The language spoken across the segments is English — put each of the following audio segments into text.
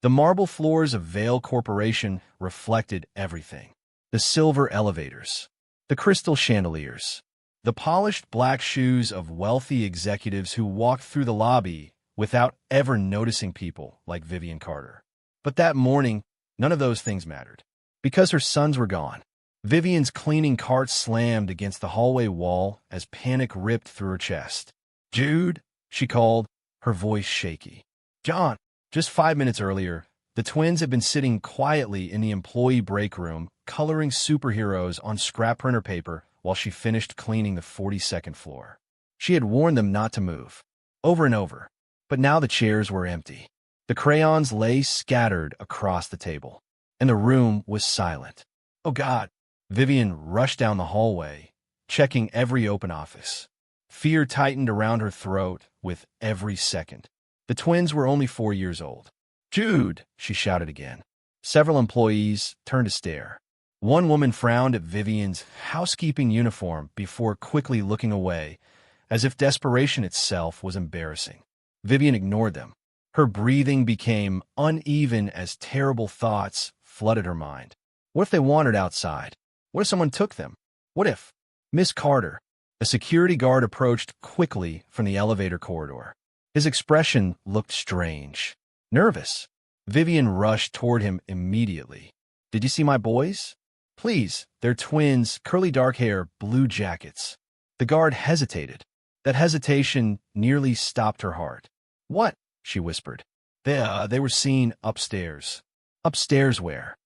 The marble floors of Vale Corporation reflected everything. The silver elevators, the crystal chandeliers, the polished black shoes of wealthy executives who walked through the lobby without ever noticing people like Vivian Carter. But that morning, none of those things mattered. Because her sons were gone, Vivian's cleaning cart slammed against the hallway wall as panic ripped through her chest. "Jude," she called, her voice shaky. "John." Just 5 minutes earlier, the twins had been sitting quietly in the employee break room, coloring superheroes on scrap printer paper while she finished cleaning the 42nd floor. She had warned them not to move, over and over, but now the chairs were empty. The crayons lay scattered across the table, and the room was silent. "Oh, God." Vivian rushed down the hallway, checking every open office. Fear tightened around her throat with every second. The twins were only 4 years old. "Jude," she shouted again. Several employees turned to stare. One woman frowned at Vivian's housekeeping uniform before quickly looking away, as if desperation itself was embarrassing. Vivian ignored them. Her breathing became uneven as terrible thoughts flooded her mind. What if they wandered outside? What if someone took them? What if— Miss Carter? A security guard approached quickly from the elevator corridor. His expression looked strange. Nervous. Vivian rushed toward him immediately. "Did you see my boys?" "Please." They're twins, curly dark hair, blue jackets. The guard hesitated. That hesitation nearly stopped her heart. "What?" she whispered. They were seen upstairs." "Upstairs where?"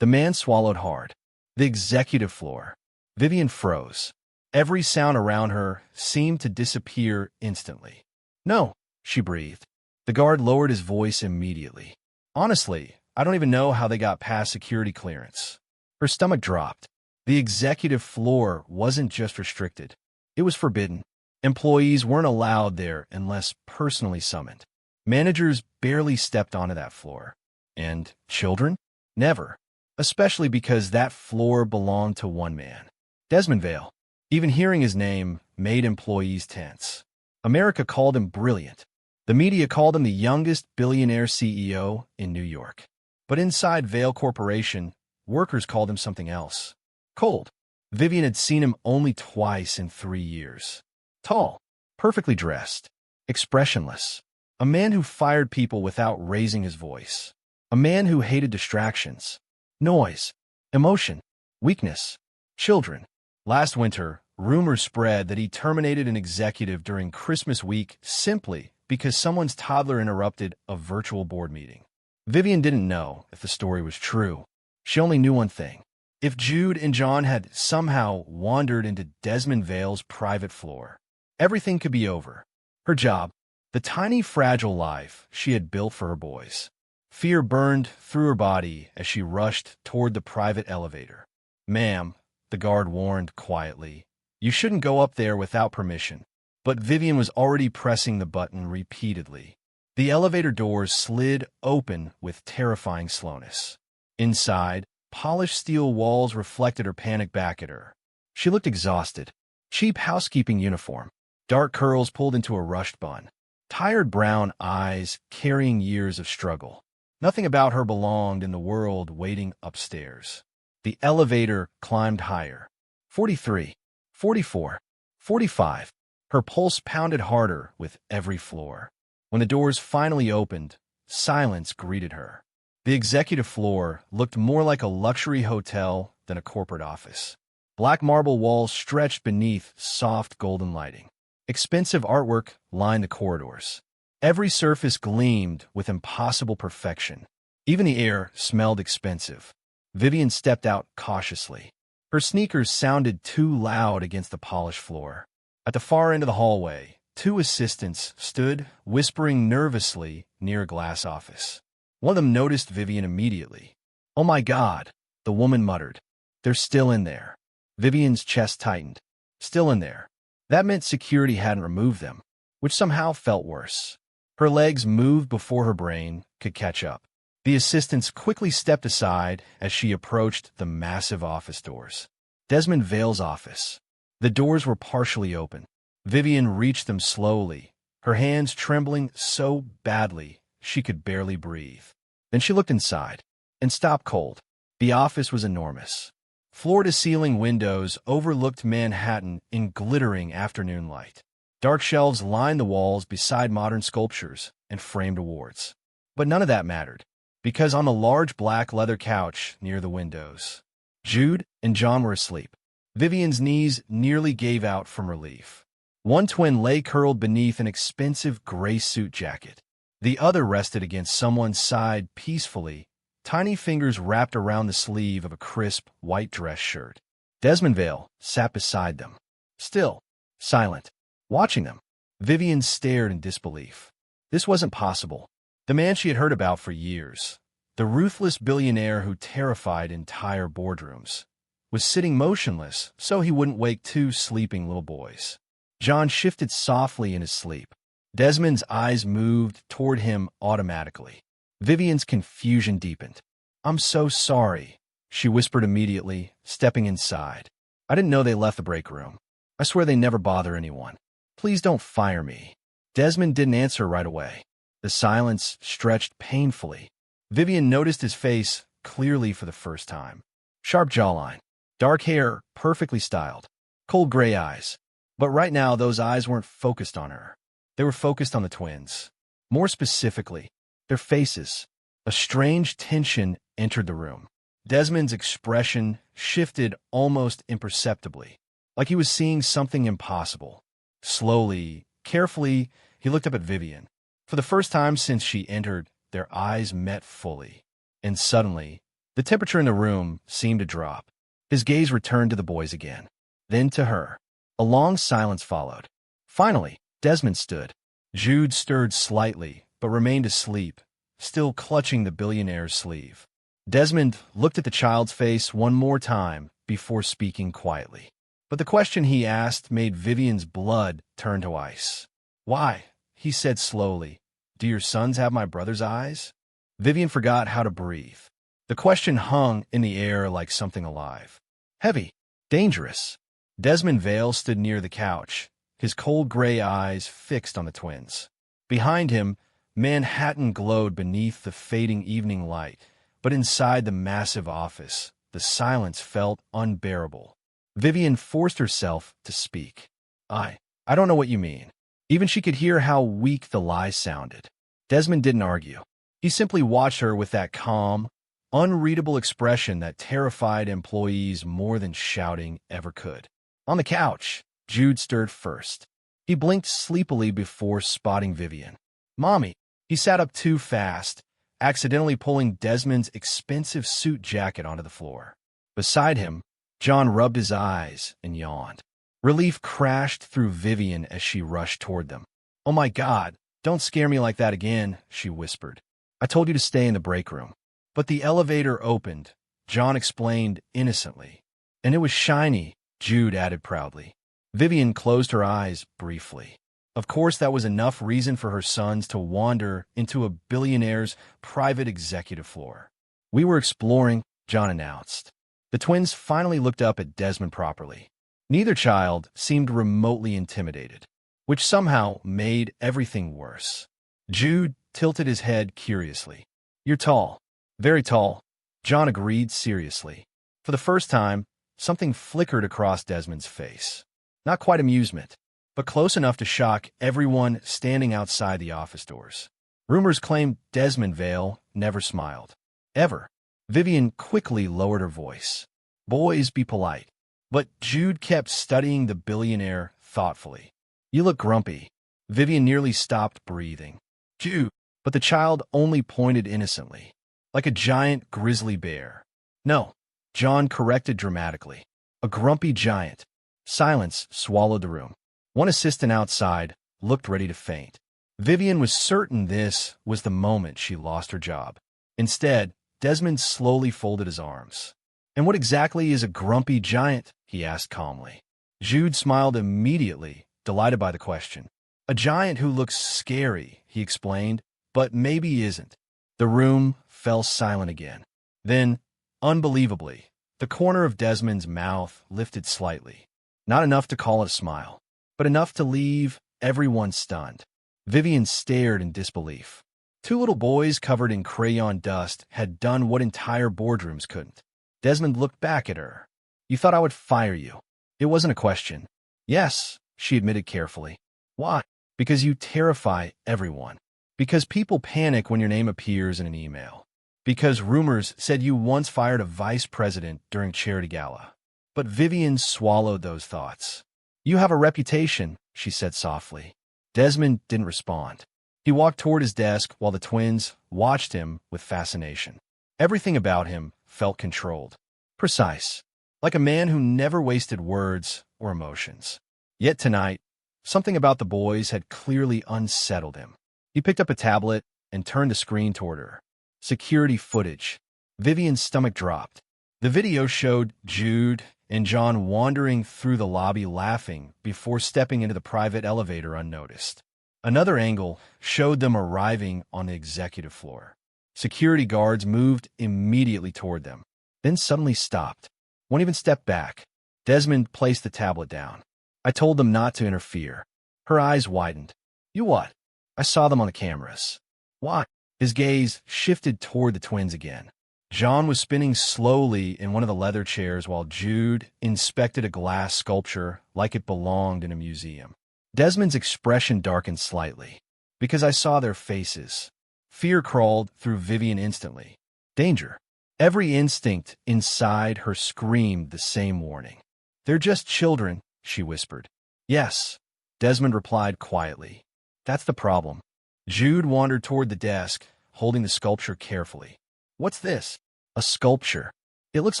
The man swallowed hard. "The executive floor." Vivian froze. Every sound around her seemed to disappear instantly. "No," she breathed. The guard lowered his voice immediately. "Honestly, I don't even know how they got past security clearance." Her stomach dropped. The executive floor wasn't just restricted. It was forbidden. Employees weren't allowed there unless personally summoned. Managers barely stepped onto that floor. And children? Never. Especially because that floor belonged to one man. Desmond Vale. Even hearing his name made employees tense. America called him brilliant. The media called him the youngest billionaire CEO in New York. But inside Vale Corporation, workers called him something else. Cold. Vivian had seen him only twice in 3 years. Tall, perfectly dressed, expressionless. A man who fired people without raising his voice. A man who hated distractions, noise, emotion, weakness, children. Last winter, rumors spread that he terminated an executive during Christmas week simply because someone's toddler interrupted a virtual board meeting. Vivian didn't know if the story was true. She only knew one thing. If Jude and John had somehow wandered into Desmond Vale's private floor, everything could be over. Her job, the tiny, fragile life she had built for her boys. Fear burned through her body as she rushed toward the private elevator. "Ma'am," the guard warned quietly, "you shouldn't go up there without permission." But Vivian was already pressing the button repeatedly. The elevator doors slid open with terrifying slowness. Inside, polished steel walls reflected her panic back at her. She looked exhausted. Cheap housekeeping uniform, dark curls pulled into a rushed bun, tired brown eyes carrying years of struggle. Nothing about her belonged in the world waiting upstairs. The elevator climbed higher. 43, 44, 45. Her pulse pounded harder with every floor. When the doors finally opened, silence greeted her. The executive floor looked more like a luxury hotel than a corporate office. Black marble walls stretched beneath soft golden lighting. Expensive artwork lined the corridors. Every surface gleamed with impossible perfection. Even the air smelled expensive. Vivian stepped out cautiously. Her sneakers sounded too loud against the polished floor. At the far end of the hallway, 2 assistants stood, whispering nervously near a glass office. One of them noticed Vivian immediately. "Oh my God," the woman muttered. "They're still in there." Vivian's chest tightened. Still in there. That meant security hadn't removed them, which somehow felt worse. Her legs moved before her brain could catch up. The assistants quickly stepped aside as she approached the massive office doors. Desmond Vale's office. The doors were partially open. Vivian reached them slowly, her hands trembling so badly she could barely breathe. Then she looked inside and stopped cold. The office was enormous. Floor-to-ceiling windows overlooked Manhattan in glittering afternoon light. Dark shelves lined the walls beside modern sculptures and framed awards. But none of that mattered, because on the large black leather couch near the windows, Jude and John were asleep. Vivian's knees nearly gave out from relief. One twin lay curled beneath an expensive gray suit jacket. The other rested against someone's side peacefully, tiny fingers wrapped around the sleeve of a crisp white dress shirt. Desmond Vale sat beside them, still, silent, watching them. Vivian stared in disbelief. This wasn't possible. The man she had heard about for years, the ruthless billionaire who terrified entire boardrooms, was sitting motionless so he wouldn't wake two sleeping little boys. John shifted softly in his sleep. Desmond's eyes moved toward him automatically. Vivian's confusion deepened. "I'm so sorry," she whispered immediately, stepping inside. "I didn't know they left the break room. I swear they never bother anyone. Please don't fire me." Desmond didn't answer right away. The silence stretched painfully. Vivian noticed his face clearly for the first time. Sharp jawline, dark hair perfectly styled, cold gray eyes. But right now those eyes weren't focused on her. They were focused on the twins. More specifically, their faces. A strange tension entered the room. Desmond's expression shifted almost imperceptibly, like he was seeing something impossible. Slowly, carefully, he looked up at Vivian. For the first time since she entered, their eyes met fully. And suddenly, the temperature in the room seemed to drop. His gaze returned to the boys again, then to her. A long silence followed. Finally, Desmond stood. Jude stirred slightly, but remained asleep, still clutching the billionaire's sleeve. Desmond looked at the child's face one more time before speaking quietly. But the question he asked made Vivian's blood turn to ice. "Why?" he said slowly. "Do your sons have my brother's eyes?" Vivian forgot how to breathe. The question hung in the air like something alive. Heavy. Dangerous. Desmond Vale stood near the couch, his cold gray eyes fixed on the twins. Behind him, Manhattan glowed beneath the fading evening light, but inside the massive office, the silence felt unbearable. Vivian forced herself to speak. I don't know what you mean." Even she could hear how weak the lies sounded. Desmond didn't argue. He simply watched her with that calm, unreadable expression that terrified employees more than shouting ever could. On the couch, Jude stirred first. He blinked sleepily before spotting Vivian. "Mommy!" He sat up too fast, accidentally pulling Desmond's expensive suit jacket onto the floor. Beside him, John rubbed his eyes and yawned. Relief crashed through Vivian as she rushed toward them. "Oh my God, don't scare me like that again," she whispered. "I told you to stay in the break room." But the elevator opened, John explained innocently. "And it was shiny," Jude added proudly. Vivian closed her eyes briefly. Of course, that was enough reason for her sons to wander into a billionaire's private executive floor. "We were exploring," John announced. The twins finally looked up at Desmond properly. Neither child seemed remotely intimidated, which somehow made everything worse. Jude tilted his head curiously. "You're tall. Very tall," John agreed seriously. For the first time, something flickered across Desmond's face. Not quite amusement, but close enough to shock everyone standing outside the office doors. Rumors claimed Desmond Vale never smiled. Ever. Vivian quickly lowered her voice. "Boys, be polite." But Jude kept studying the billionaire thoughtfully. "You look grumpy." Vivian nearly stopped breathing. "Jude." But the child only pointed innocently, like a giant grizzly bear. "No," John corrected dramatically. "A grumpy giant." Silence swallowed the room. One assistant outside looked ready to faint. Vivian was certain this was the moment she lost her job. Instead, Desmond slowly folded his arms. "And what exactly is a grumpy giant?" he asked calmly. Jude smiled immediately, delighted by the question. "A giant who looks scary," he explained, "but maybe isn't." The room fell silent again. Then, unbelievably, the corner of Desmond's mouth lifted slightly. Not enough to call it a smile, but enough to leave everyone stunned. Vivian stared in disbelief. Two little boys covered in crayon dust had done what entire boardrooms couldn't. Desmond looked back at her. "You thought I would fire you." It wasn't a question. "Yes," she admitted carefully. "Why?" "Because you terrify everyone. Because people panic when your name appears in an email. Because rumors said you once fired a vice president during charity gala." But Vivian swallowed those thoughts. "You have a reputation," she said softly. Desmond didn't respond. He walked toward his desk while the twins watched him with fascination. Everything about him felt controlled, precise, like a man who never wasted words or emotions. Yet tonight, something about the boys had clearly unsettled him. He picked up a tablet and turned the screen toward her. Security footage. Vivian's stomach dropped. The video showed Jude and John wandering through the lobby laughing before stepping into the private elevator unnoticed. Another angle showed them arriving on the executive floor. Security guards moved immediately toward them, then suddenly stopped. One even stepped back. Desmond placed the tablet down. "I told them not to interfere." Her eyes widened. "You what?" "I saw them on the cameras." "Why?" His gaze shifted toward the twins again. John was spinning slowly in one of the leather chairs while Jude inspected a glass sculpture like it belonged in a museum. Desmond's expression darkened slightly. "Because I saw their faces." Fear crawled through Vivian instantly. Danger. Every instinct inside her screamed the same warning. "They're just children," she whispered. "Yes," Desmond replied quietly. "That's the problem." Jude wandered toward the desk, holding the sculpture carefully. "What's this?" "A sculpture. It looks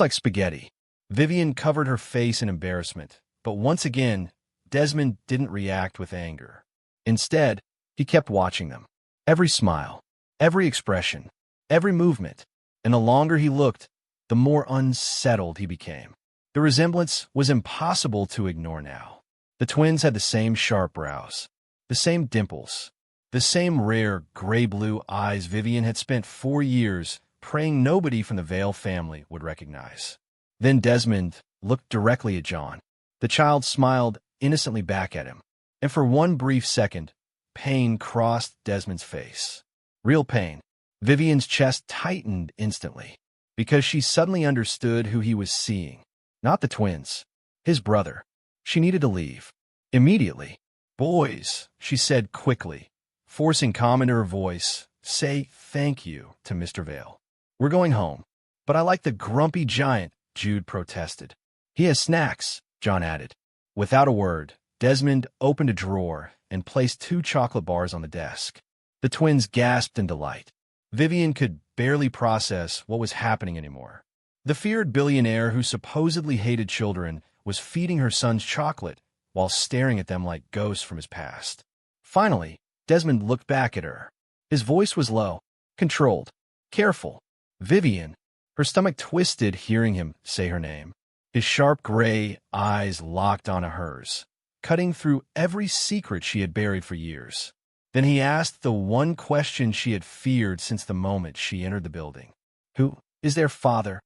like spaghetti." Vivian covered her face in embarrassment, but once again, Desmond didn't react with anger. Instead, he kept watching them. Every smile, every expression, every movement. And the longer he looked, the more unsettled he became. The resemblance was impossible to ignore now. The twins had the same sharp brows, the same dimples, the same rare gray-blue eyes Vivian had spent 4 years praying nobody from the Vale family would recognize. Then Desmond looked directly at John. The child smiled innocently back at him, and for one brief second, pain crossed Desmond's face. Real pain. Vivian's chest tightened instantly, because she suddenly understood who he was seeing. Not the twins. His brother. She needed to leave. Immediately. "Boys," she said quickly, forcing calm into her voice, "say thank you to Mr. Vale. We're going home." "But I like the grumpy giant," Jude protested. "He has snacks," John added. Without a word, Desmond opened a drawer and placed 2 chocolate bars on the desk. The twins gasped in delight. Vivian could barely process what was happening anymore. The feared billionaire who supposedly hated children was feeding her sons chocolate while staring at them like ghosts from his past. Finally, Desmond looked back at her. His voice was low, controlled, careful. "Vivian." Her stomach twisted hearing him say her name. His sharp gray eyes locked onto hers, cutting through every secret she had buried for years. Then he asked the one question she had feared since the moment she entered the building. "Who is their father?"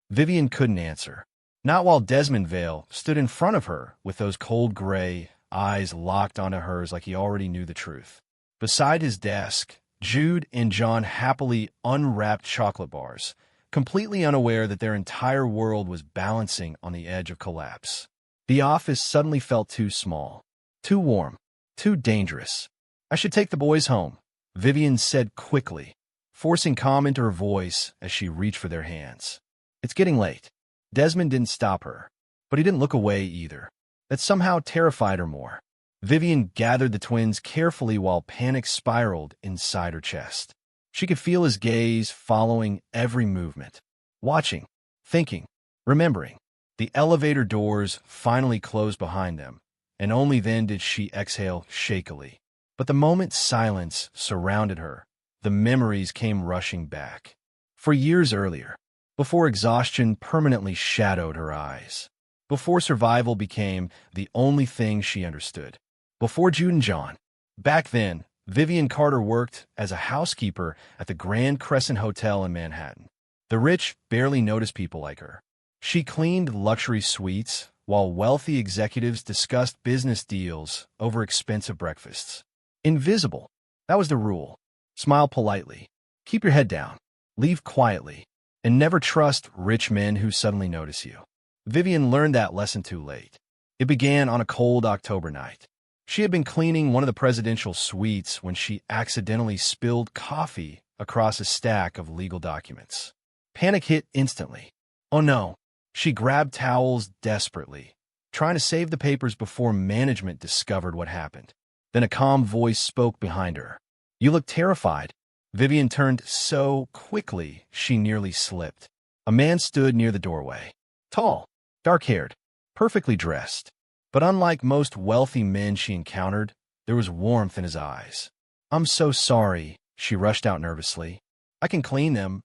Vivian couldn't answer. Not while Desmond Vale stood in front of her with those cold gray eyes locked onto hers like he already knew the truth. Beside his desk, Jude and John happily unwrapped chocolate bars, completely unaware that their entire world was balancing on the edge of collapse. The office suddenly felt too small, too warm, too dangerous. "I should take the boys home," Vivian said quickly, forcing calm into her voice as she reached for their hands. "It's getting late." Desmond didn't stop her, but he didn't look away either. That somehow terrified her more. Vivian gathered the twins carefully while panic spiraled inside her chest. She could feel his gaze following every movement, watching, thinking, remembering. The elevator doors finally closed behind them, and only then did she exhale shakily. But the moment silence surrounded her, the memories came rushing back. For years earlier, before exhaustion permanently shadowed her eyes, before survival became the only thing she understood, before Jude and John. Back then, Vivian Carter worked as a housekeeper at the Grand Crescent Hotel in Manhattan. The rich barely noticed people like her. She cleaned luxury suites while wealthy executives discussed business deals over expensive breakfasts. Invisible. That was the rule. Smile politely. Keep your head down. Leave quietly. And never trust rich men who suddenly notice you. Vivian learned that lesson too late. It began on a cold October night. She had been cleaning one of the presidential suites when she accidentally spilled coffee across a stack of legal documents. Panic hit instantly. Oh no. She grabbed towels desperately, trying to save the papers before management discovered what happened. Then a calm voice spoke behind her. You look terrified. Vivian turned so quickly she nearly slipped. A man stood near the doorway. Tall, dark-haired, perfectly dressed. But unlike most wealthy men she encountered, there was warmth in his eyes. I'm so sorry, she rushed out nervously. I can clean them,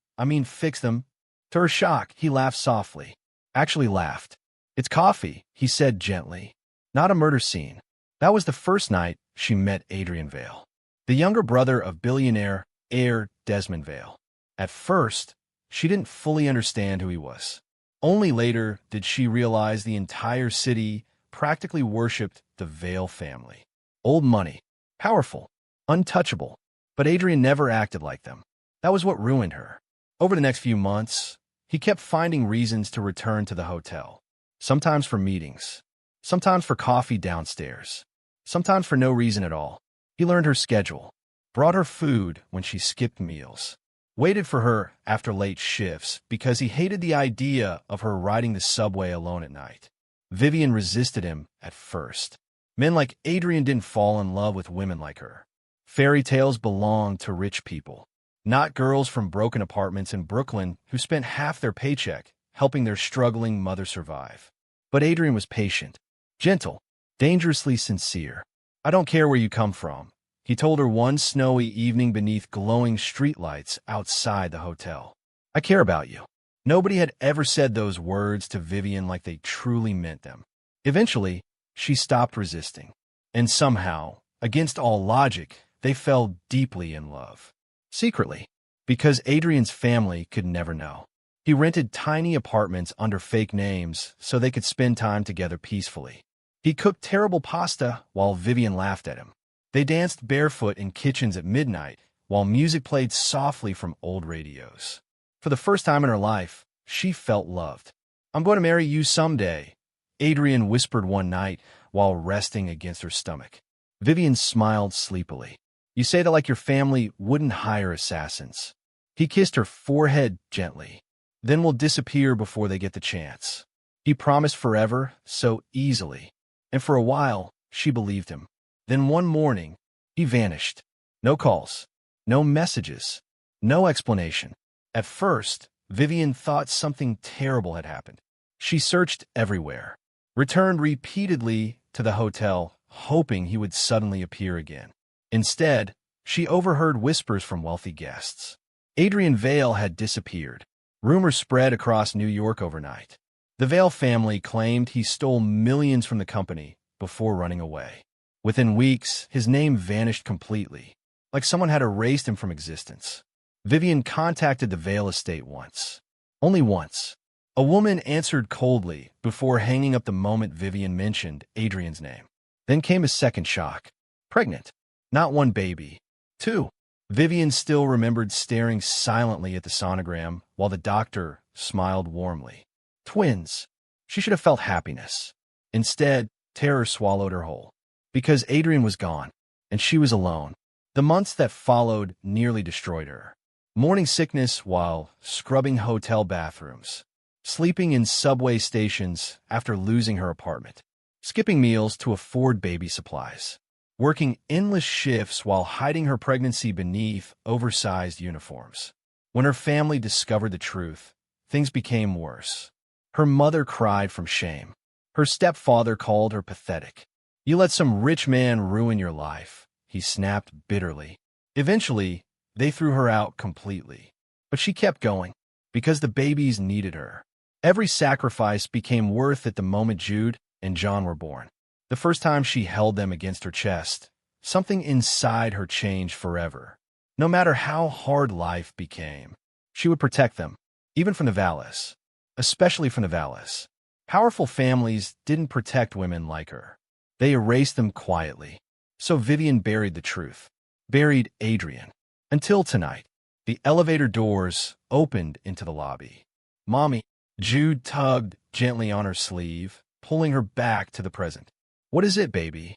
fix them. To her shock, he laughed softly. Actually laughed. It's coffee, he said gently. Not a murder scene. That was the first night she met Adrian Vale, the younger brother of billionaire heir Desmond Vale. At first, she didn't fully understand who he was. Only later did she realize the entire city practically worshipped the Vale family. Old money, powerful, untouchable. But Adrian never acted like them. That was what ruined her. Over the next few months, he kept finding reasons to return to the hotel. Sometimes for meetings, sometimes for coffee downstairs, sometimes for no reason at all. He learned her schedule, brought her food when she skipped meals, waited for her after late shifts because he hated the idea of her riding the subway alone at night. Vivian resisted him at first. Men like Adrian didn't fall in love with women like her. Fairy tales belonged to rich people, not girls from broken apartments in Brooklyn who spent half their paycheck helping their struggling mother survive. But Adrian was patient, gentle, dangerously sincere. I don't care where you come from, he told her one snowy evening beneath glowing streetlights outside the hotel. I care about you. Nobody had ever said those words to Vivian like they truly meant them. Eventually, she stopped resisting. And somehow, against all logic, they fell deeply in love. Secretly, because Adrian's family could never know. He rented tiny apartments under fake names so they could spend time together peacefully. He cooked terrible pasta while Vivian laughed at him. They danced barefoot in kitchens at midnight while music played softly from old radios. For the first time in her life, she felt loved. I'm going to marry you someday, Adrian whispered one night while resting against her stomach. Vivian smiled sleepily. You say that like your family wouldn't hire assassins. He kissed her forehead gently. Then we'll disappear before they get the chance. He promised forever, so easily. And for a while, she believed him. Then one morning, he vanished. No calls, no messages, no explanation. At first, Vivian thought something terrible had happened. She searched everywhere, returned repeatedly to the hotel, hoping he would suddenly appear again. Instead, she overheard whispers from wealthy guests. Adrian Vale had disappeared. Rumors spread across New York overnight. The Vale family claimed he stole millions from the company before running away. Within weeks, his name vanished completely, like someone had erased him from existence. Vivian contacted the Vale estate once. Only once. A woman answered coldly before hanging up the moment Vivian mentioned Adrian's name. Then came a second shock. Pregnant. Not one baby. Two. Vivian still remembered staring silently at the sonogram while the doctor smiled warmly. Twins. She should have felt happiness. Instead, terror swallowed her whole. Because Adrian was gone, and she was alone. The months that followed nearly destroyed her. Morning sickness while scrubbing hotel bathrooms. Sleeping in subway stations after losing her apartment. Skipping meals to afford baby supplies. Working endless shifts while hiding her pregnancy beneath oversized uniforms. When her family discovered the truth, things became worse. Her mother cried from shame. Her stepfather called her pathetic. You let some rich man ruin your life, he snapped bitterly. Eventually, they threw her out completely. But she kept going, because the babies needed her. Every sacrifice became worth it the moment Jude and John were born. The first time she held them against her chest, something inside her changed forever. No matter how hard life became, she would protect them, even from the Valles. Especially from the Valles. Powerful families didn't protect women like her. They erased them quietly. So Vivian buried the truth. Buried Adrian. Until tonight, the elevator doors opened into the lobby. Mommy, Jude tugged gently on her sleeve, pulling her back to the present. What is it, baby?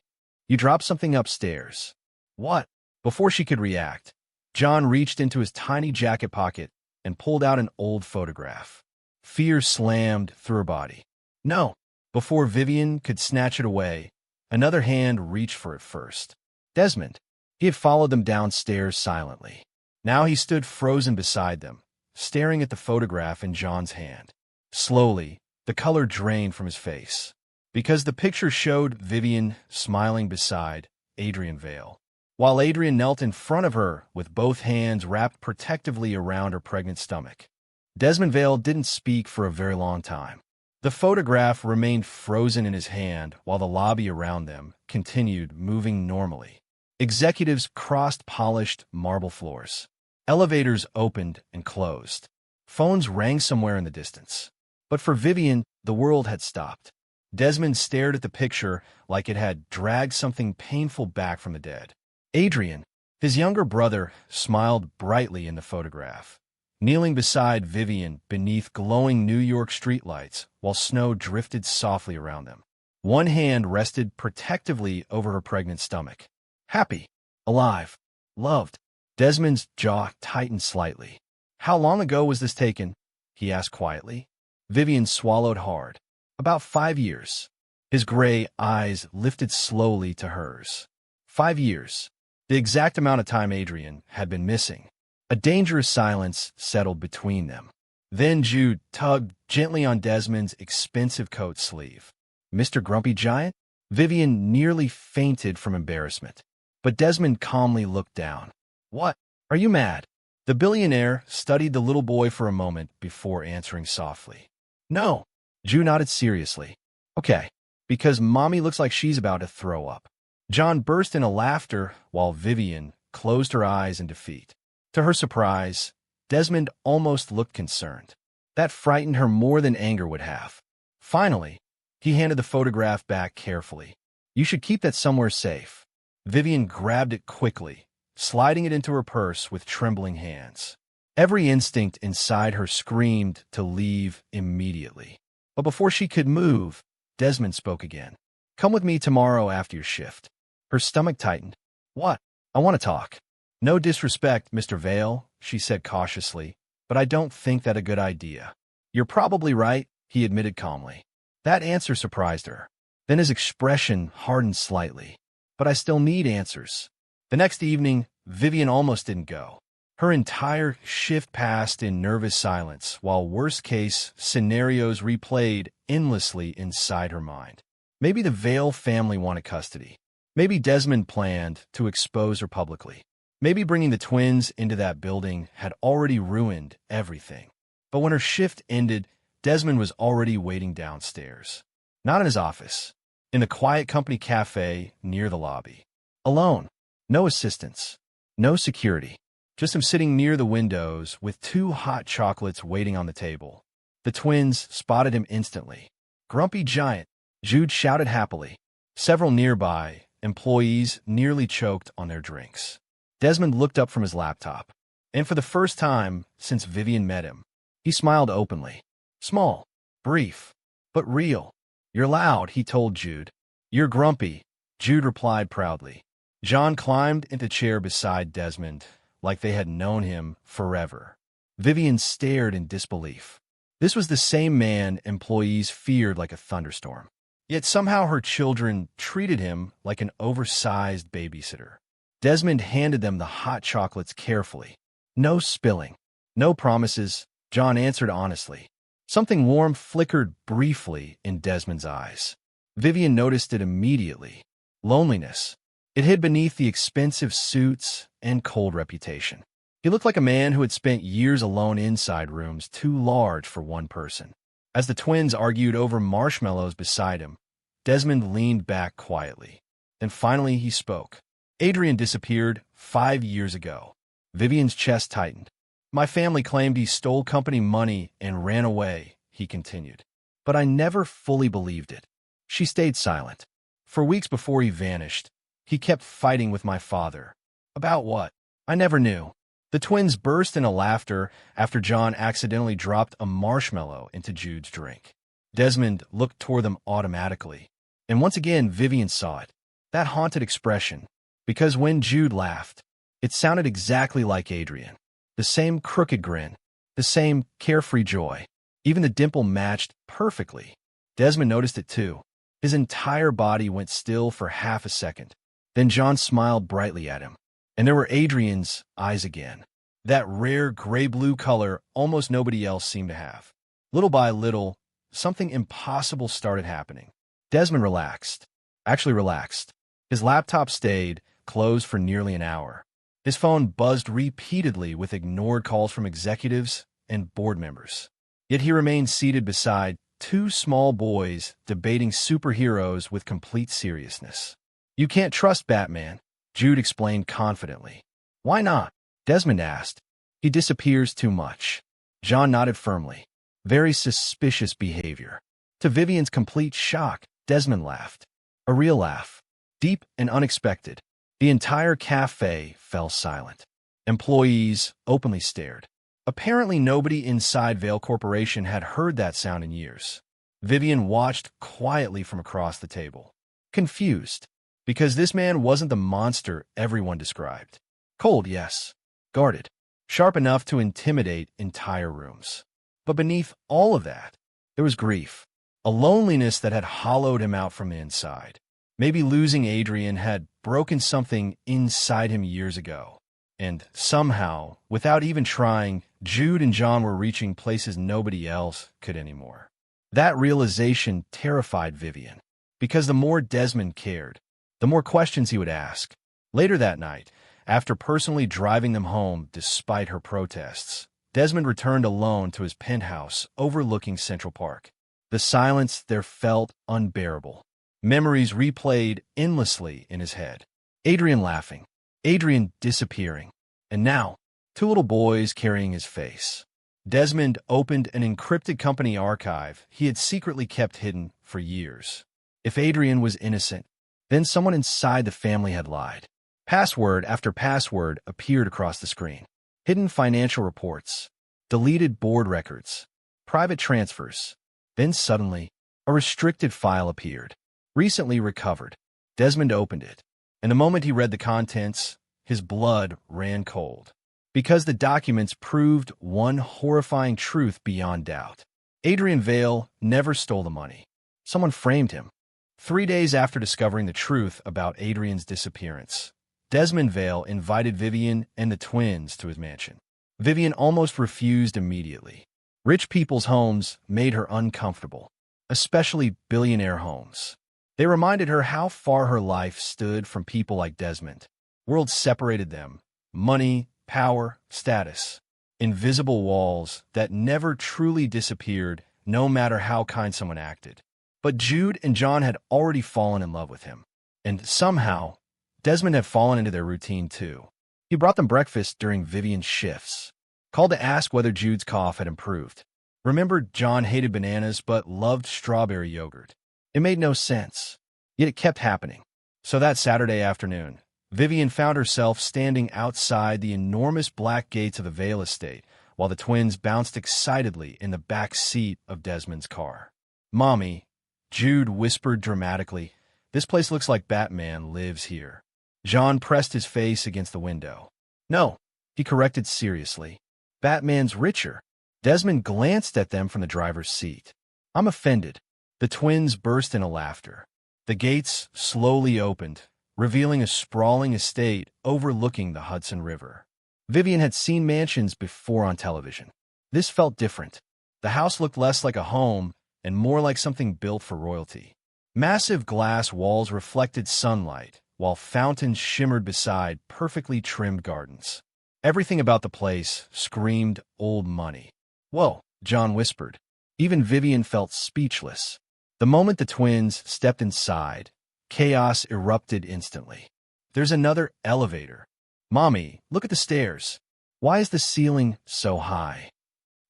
You dropped something upstairs. What? Before she could react, John reached into his tiny jacket pocket and pulled out an old photograph. Fear slammed through her body. No! Before Vivian could snatch it away, another hand reached for it first. Desmond. He had followed them downstairs silently. Now he stood frozen beside them, staring at the photograph in John's hand. Slowly, the color drained from his face, because the picture showed Vivian smiling beside Adrian Vale, while Adrian knelt in front of her with both hands wrapped protectively around her pregnant stomach. Desmond Vale didn't speak for a very long time. The photograph remained frozen in his hand while the lobby around them continued moving normally. Executives crossed polished marble floors. Elevators opened and closed. Phones rang somewhere in the distance. But for Vivian, the world had stopped. Desmond stared at the picture like it had dragged something painful back from the dead. Adrian, his younger brother, smiled brightly in the photograph, kneeling beside Vivian beneath glowing New York streetlights while snow drifted softly around them. One hand rested protectively over her pregnant stomach. Happy, alive, loved. Desmond's jaw tightened slightly. How long ago was this taken? He asked quietly. Vivian swallowed hard. About 5 years. His gray eyes lifted slowly to hers. 5 years. The exact amount of time Adrian had been missing. A dangerous silence settled between them. Then Jude tugged gently on Desmond's expensive coat sleeve. Mr. Grumpy Giant? Vivian nearly fainted from embarrassment. But Desmond calmly looked down. What? Are you mad? The billionaire studied the little boy for a moment before answering softly. No. Jude nodded seriously. Okay, because Mommy looks like she's about to throw up. John burst into laughter while Vivian closed her eyes in defeat. To her surprise, Desmond almost looked concerned. That frightened her more than anger would have. Finally, he handed the photograph back carefully. You should keep that somewhere safe. Vivian grabbed it quickly, sliding it into her purse with trembling hands. Every instinct inside her screamed to leave immediately. But before she could move, Desmond spoke again. Come with me tomorrow after your shift. Her stomach tightened. What? I want to talk. No disrespect, Mr. Vale, she said cautiously, but I don't think that a good idea. You're probably right, he admitted calmly. That answer surprised her. Then his expression hardened slightly. But I still need answers. The next evening, Vivian almost didn't go. Her entire shift passed in nervous silence while worst-case scenarios replayed endlessly inside her mind. Maybe the Vale family wanted custody. Maybe Desmond planned to expose her publicly. Maybe bringing the twins into that building had already ruined everything. But when her shift ended, Desmond was already waiting downstairs. Not in his office. In the quiet company cafe near the lobby. Alone. No assistants. No security. Just him sitting near the windows with 2 hot chocolates waiting on the table. The twins spotted him instantly. Grumpy Giant, Jude shouted happily. Several nearby employees nearly choked on their drinks. Desmond looked up from his laptop. And for the first time since Vivian met him, he smiled openly. Small, brief, but real. You're loud, he told Jude. You're grumpy, Jude replied proudly. John climbed into the chair beside Desmond, like they had known him forever. Vivian stared in disbelief. This was the same man employees feared like a thunderstorm. Yet somehow her children treated him like an oversized babysitter. Desmond handed them the hot chocolates carefully. No spilling. No promises, John answered honestly. Something warm flickered briefly in Desmond's eyes. Vivian noticed it immediately. Loneliness. It hid beneath the expensive suits and cold reputation. He looked like a man who had spent years alone inside rooms too large for one person. As the twins argued over marshmallows beside him, Desmond leaned back quietly. Then finally he spoke. Adrian disappeared 5 years ago. Vivian's chest tightened. My family claimed he stole company money and ran away, he continued. But I never fully believed it. She stayed silent. For weeks before he vanished, he kept fighting with my father. About what? I never knew. The twins burst into laughter after John accidentally dropped a marshmallow into Jude's drink. Desmond looked toward them automatically, and once again Vivian saw it, that haunted expression, because when Jude laughed, it sounded exactly like Adrian. The same crooked grin, the same carefree joy. Even the dimple matched perfectly. Desmond noticed it too. His entire body went still for half a second. Then John smiled brightly at him, and there were Adrian's eyes again. That rare gray-blue color almost nobody else seemed to have. Little by little, something impossible started happening. Desmond relaxed. Actually relaxed. His laptop stayed closed for nearly an hour. His phone buzzed repeatedly with ignored calls from executives and board members. Yet he remained seated beside two small boys debating superheroes with complete seriousness. "You can't trust Batman," Jude explained confidently. "Why not?" Desmond asked. "He disappears too much." John nodded firmly. Very suspicious behavior. To Vivian's complete shock, Desmond laughed. A real laugh. Deep and unexpected. The entire cafe fell silent. Employees openly stared. Apparently nobody inside Vale Corporation had heard that sound in years. Vivian watched quietly from across the table. Confused. Because this man wasn't the monster everyone described. Cold, yes. Guarded. Sharp enough to intimidate entire rooms. But beneath all of that, there was grief. A loneliness that had hollowed him out from the inside. Maybe losing Adrian had broken something inside him years ago. And somehow, without even trying, Jude and John were reaching places nobody else could anymore. That realization terrified Vivian. Because the more Desmond cared, the more questions he would ask. Later that night, after personally driving them home despite her protests, Desmond returned alone to his penthouse overlooking Central Park. The silence there felt unbearable. Memories replayed endlessly in his head. Adrian laughing, Adrian disappearing, and now, two little boys carrying his face. Desmond opened an encrypted company archive he had secretly kept hidden for years. If Adrian was innocent, then someone inside the family had lied. Password after password appeared across the screen. Hidden financial reports, deleted board records, private transfers. Then suddenly, a restricted file appeared. Recently recovered. Desmond opened it, and the moment he read the contents, his blood ran cold. Because the documents proved one horrifying truth beyond doubt. Adrian Vale never stole the money. Someone framed him. 3 days after discovering the truth about Adrian's disappearance, Desmond Vale invited Vivian and the twins to his mansion. Vivian almost refused immediately. Rich people's homes made her uncomfortable, especially billionaire homes. They reminded her how far her life stood from people like Desmond. Worlds separated them. Money, power, status. Invisible walls that never truly disappeared, no matter how kind someone acted. But Jude and John had already fallen in love with him. And somehow, Desmond had fallen into their routine too. He brought them breakfast during Vivian's shifts. Called to ask whether Jude's cough had improved. Remembered John hated bananas but loved strawberry yogurt. It made no sense, yet it kept happening. So that Saturday afternoon, Vivian found herself standing outside the enormous black gates of the Vale estate while the twins bounced excitedly in the back seat of Desmond's car. "Mommy," Jude whispered dramatically, "this place looks like Batman lives here." John pressed his face against the window. "No," he corrected seriously. "Batman's richer." Desmond glanced at them from the driver's seat. "I'm offended." The twins burst into laughter. The gates slowly opened, revealing a sprawling estate overlooking the Hudson River. Vivian had seen mansions before on television. This felt different. The house looked less like a home and more like something built for royalty. Massive glass walls reflected sunlight, while fountains shimmered beside perfectly trimmed gardens. Everything about the place screamed old money. "Whoa," John whispered. Even Vivian felt speechless. The moment the twins stepped inside, chaos erupted instantly. "There's another elevator. Mommy, look at the stairs. Why is the ceiling so high?"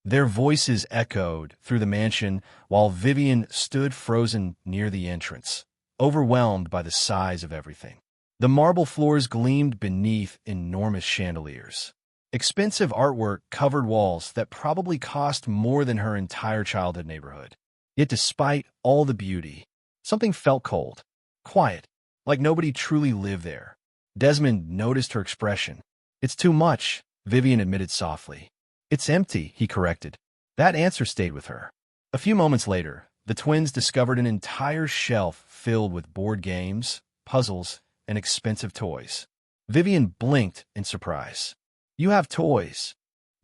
Their voices echoed through the mansion while Vivian stood frozen near the entrance, overwhelmed by the size of everything. The marble floors gleamed beneath enormous chandeliers. Expensive artwork covered walls that probably cost more than her entire childhood neighborhood. Yet despite all the beauty, something felt cold, quiet, like nobody truly lived there. Desmond noticed her expression. "It's too much," Vivian admitted softly. "It's empty," he corrected. That answer stayed with her. A few moments later, the twins discovered an entire shelf filled with board games, puzzles, and expensive toys. Vivian blinked in surprise. "You have toys?"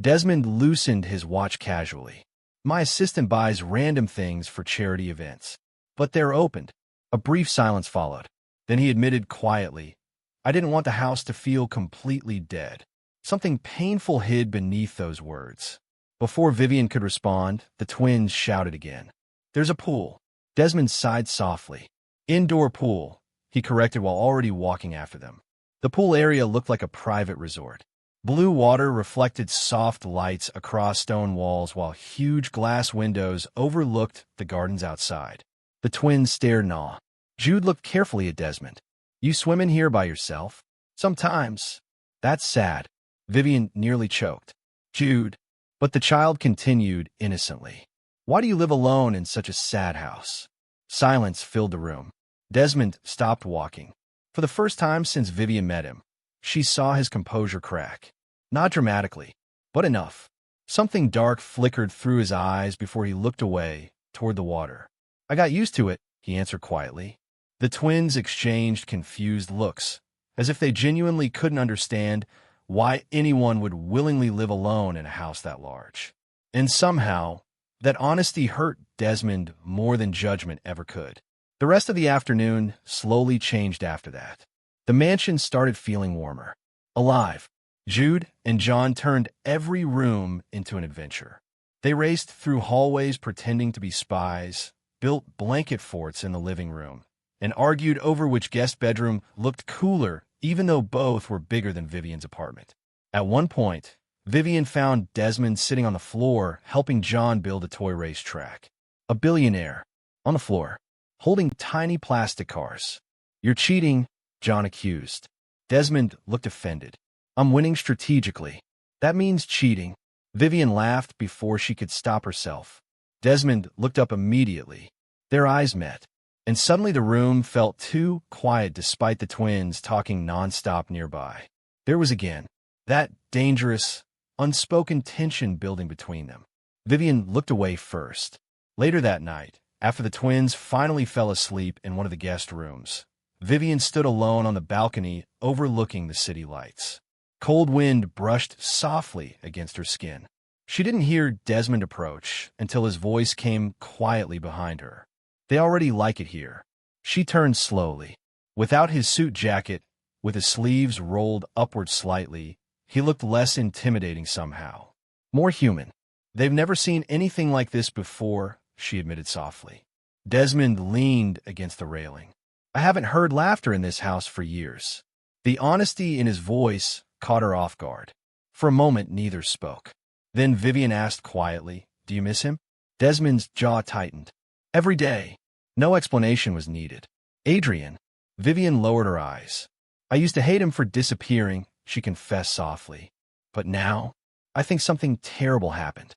Desmond loosened his watch casually. "My assistant buys random things for charity events. But they're opened." A brief silence followed. Then he admitted quietly, "I didn't want the house to feel completely dead." Something painful hid beneath those words. Before Vivian could respond, the twins shouted again. "There's a pool." Desmond sighed softly. "Indoor pool," he corrected while already walking after them. The pool area looked like a private resort. Blue water reflected soft lights across stone walls while huge glass windows overlooked the gardens outside. The twins stared in awe. Jude looked carefully at Desmond. "You swim in here by yourself?" "Sometimes." "That's sad." Vivian nearly choked. "Jude." But the child continued innocently. "Why do you live alone in such a sad house?" Silence filled the room. Desmond stopped walking. For the first time since Vivian met him, she saw his composure crack. Not dramatically, but enough. Something dark flickered through his eyes before he looked away, toward the water. "I got used to it," he answered quietly. The twins exchanged confused looks, as if they genuinely couldn't understand why anyone would willingly live alone in a house that large. And somehow, that honesty hurt Desmond more than judgment ever could. The rest of the afternoon slowly changed after that. The mansion started feeling warmer, alive. Jude and John turned every room into an adventure. They raced through hallways pretending to be spies, built blanket forts in the living room, and argued over which guest bedroom looked cooler, even though both were bigger than Vivian's apartment. At one point, Vivian found Desmond sitting on the floor helping John build a toy racetrack. A billionaire, on the floor, holding tiny plastic cars. "You're cheating," John accused. Desmond looked offended. "I'm winning strategically." "That means cheating." Vivian laughed before she could stop herself. Desmond looked up immediately. Their eyes met, and suddenly the room felt too quiet despite the twins talking nonstop nearby. There was again that dangerous, unspoken tension building between them. Vivian looked away first. Later that night, after the twins finally fell asleep in one of the guest rooms, Vivian stood alone on the balcony overlooking the city lights. Cold wind brushed softly against her skin. She didn't hear Desmond approach until his voice came quietly behind her. "They already like it here." She turned slowly. Without his suit jacket, with his sleeves rolled upward slightly, he looked less intimidating somehow. More human. "They've never seen anything like this before," she admitted softly. Desmond leaned against the railing. "I haven't heard laughter in this house for years." The honesty in his voice caught her off guard. For a moment, neither spoke. Then Vivian asked quietly, "Do you miss him?" Desmond's jaw tightened. "Every day." No explanation was needed. "Adrian." Vivian lowered her eyes. "I used to hate him for disappearing," she confessed softly. "But now, I think something terrible happened."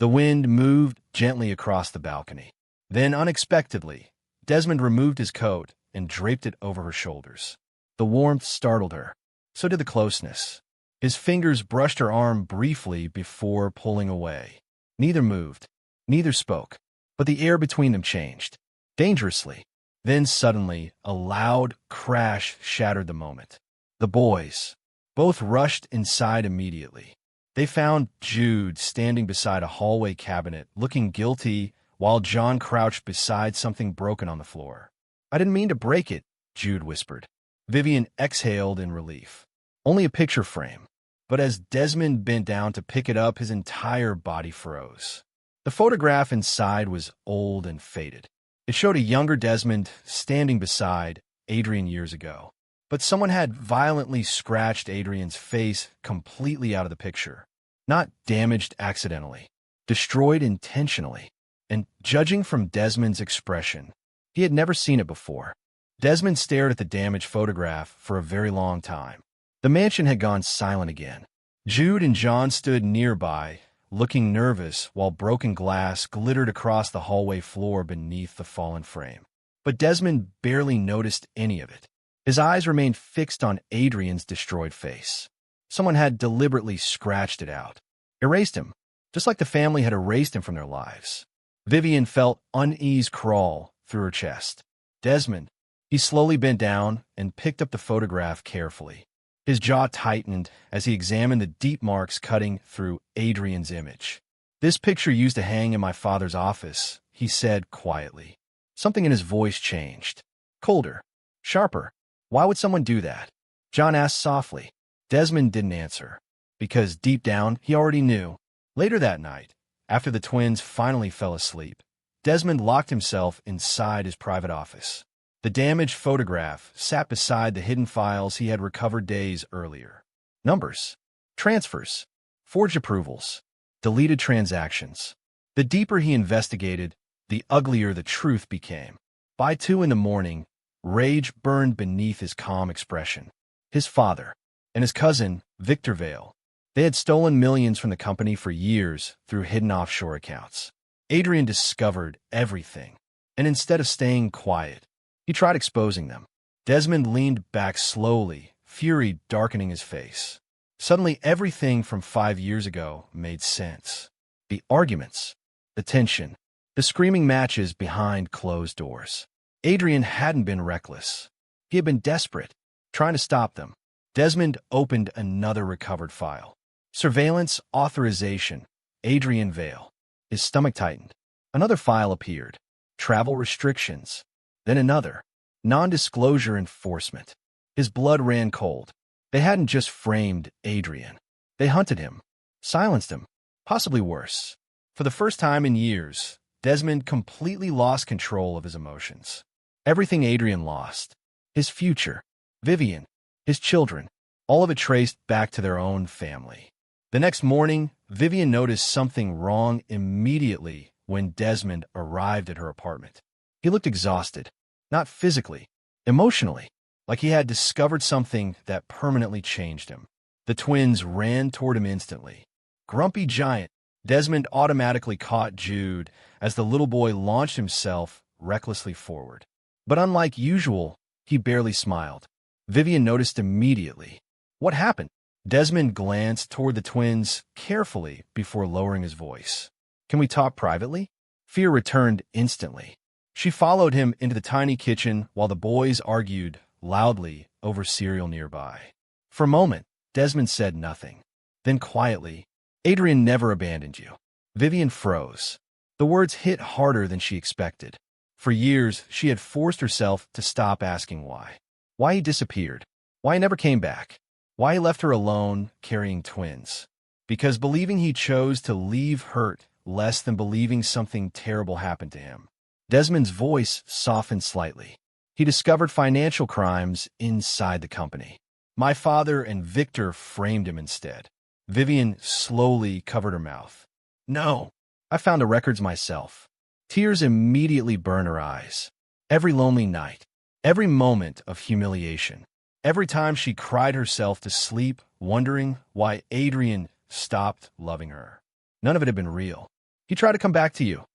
The wind moved gently across the balcony. Then, unexpectedly, Desmond removed his coat and draped it over her shoulders. The warmth startled her. So did the closeness. His fingers brushed her arm briefly before pulling away. Neither moved. Neither spoke. But the air between them changed. Dangerously. Then suddenly, a loud crash shattered the moment. The boys. Both rushed inside immediately. They found Jude standing beside a hallway cabinet, looking guilty, while John crouched beside something broken on the floor. "I didn't mean to break it," Jude whispered. Vivian exhaled in relief. "Only a picture frame." But as Desmond bent down to pick it up, his entire body froze. The photograph inside was old and faded. It showed a younger Desmond standing beside Adrian years ago. But someone had violently scratched Adrian's face completely out of the picture. Not damaged accidentally, destroyed intentionally. And judging from Desmond's expression, he had never seen it before. Desmond stared at the damaged photograph for a very long time. The mansion had gone silent again. Jude and John stood nearby, looking nervous while broken glass glittered across the hallway floor beneath the fallen frame. But Desmond barely noticed any of it. His eyes remained fixed on Adrian's destroyed face. Someone had deliberately scratched it out, erased him, just like the family had erased him from their lives. Vivian felt unease crawl through her chest. Desmond, he slowly bent down and picked up the photograph carefully. His jaw tightened as he examined the deep marks cutting through Adrian's image. "This picture used to hang in my father's office," he said quietly. Something in his voice changed. Colder, sharper. "Why would someone do that?" John asked softly. Desmond didn't answer, because deep down he already knew. Later that night, after the twins finally fell asleep, Desmond locked himself inside his private office. The damaged photograph sat beside the hidden files he had recovered days earlier. Numbers, transfers, forged approvals, deleted transactions. The deeper he investigated, the uglier the truth became. By 2 in the morning, rage burned beneath his calm expression. His father and his cousin, Victor Vale, they had stolen millions from the company for years through hidden offshore accounts. Adrian discovered everything, and instead of staying quiet, he tried exposing them. Desmond leaned back slowly, fury darkening his face. Suddenly, everything from 5 years ago made sense. The arguments, the tension, the screaming matches behind closed doors. Adrian hadn't been reckless. He had been desperate, trying to stop them. Desmond opened another recovered file. Surveillance authorization, Adrian Vale. His stomach tightened. Another file appeared. Travel restrictions. Then another. Non-disclosure enforcement. His blood ran cold. They hadn't just framed Adrian. They hunted him, silenced him, possibly worse. For the first time in years, Desmond completely lost control of his emotions. Everything Adrian lost. His future, Vivian, his children, all of it traced back to their own family. The next morning, Vivian noticed something wrong immediately when Desmond arrived at her apartment. He looked exhausted, not physically, emotionally, like he had discovered something that permanently changed him. The twins ran toward him instantly. Grumpy giant, Desmond automatically caught Jude as the little boy launched himself recklessly forward. But unlike usual, he barely smiled. Vivian noticed immediately. What happened? Desmond glanced toward the twins carefully before lowering his voice. "Can we talk privately?" Fear returned instantly. She followed him into the tiny kitchen while the boys argued loudly over cereal nearby. For a moment, Desmond said nothing. Then quietly, "Adrian never abandoned you." Vivian froze. The words hit harder than she expected. For years, she had forced herself to stop asking why. Why he disappeared. Why he never came back. Why he left her alone, carrying twins. Because believing he chose to leave hurt less than believing something terrible happened to him. Desmond's voice softened slightly. He discovered financial crimes inside the company. My father and Victor framed him instead. Vivian slowly covered her mouth. "No, I found the records myself." Tears immediately burned her eyes. Every lonely night, every moment of humiliation, every time she cried herself to sleep, wondering why Adrian stopped loving her. None of it had been real. "He tried to come back to you,"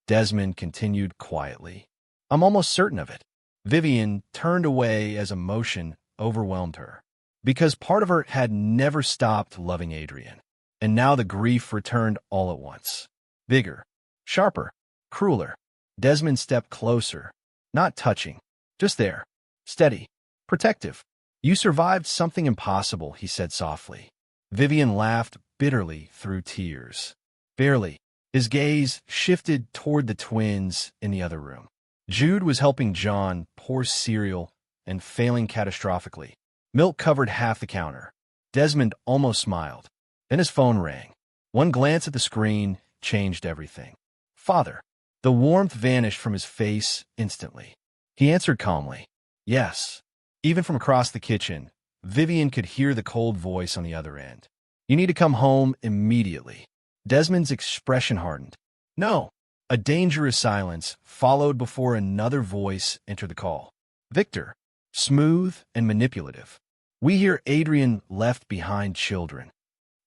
Desmond continued quietly. "I'm almost certain of it." Vivian turned away as emotion overwhelmed her. Because part of her had never stopped loving Adrian. And now the grief returned all at once. Bigger, sharper, crueler. Desmond stepped closer, not touching, just there, steady, protective. "You survived something impossible," he said softly. Vivian laughed bitterly through tears. Barely. His gaze shifted toward the twins in the other room. Jude was helping John pour cereal and failing catastrophically. Milk covered half the counter. Desmond almost smiled. Then his phone rang. One glance at the screen changed everything. "Father." The warmth vanished from his face instantly. He answered calmly, "Yes." Even from across the kitchen, Vivian could hear the cold voice on the other end. "You need to come home immediately." Desmond's expression hardened. "No." A dangerous silence followed before another voice entered the call. Victor, smooth and manipulative. "We hear Adrian left behind children."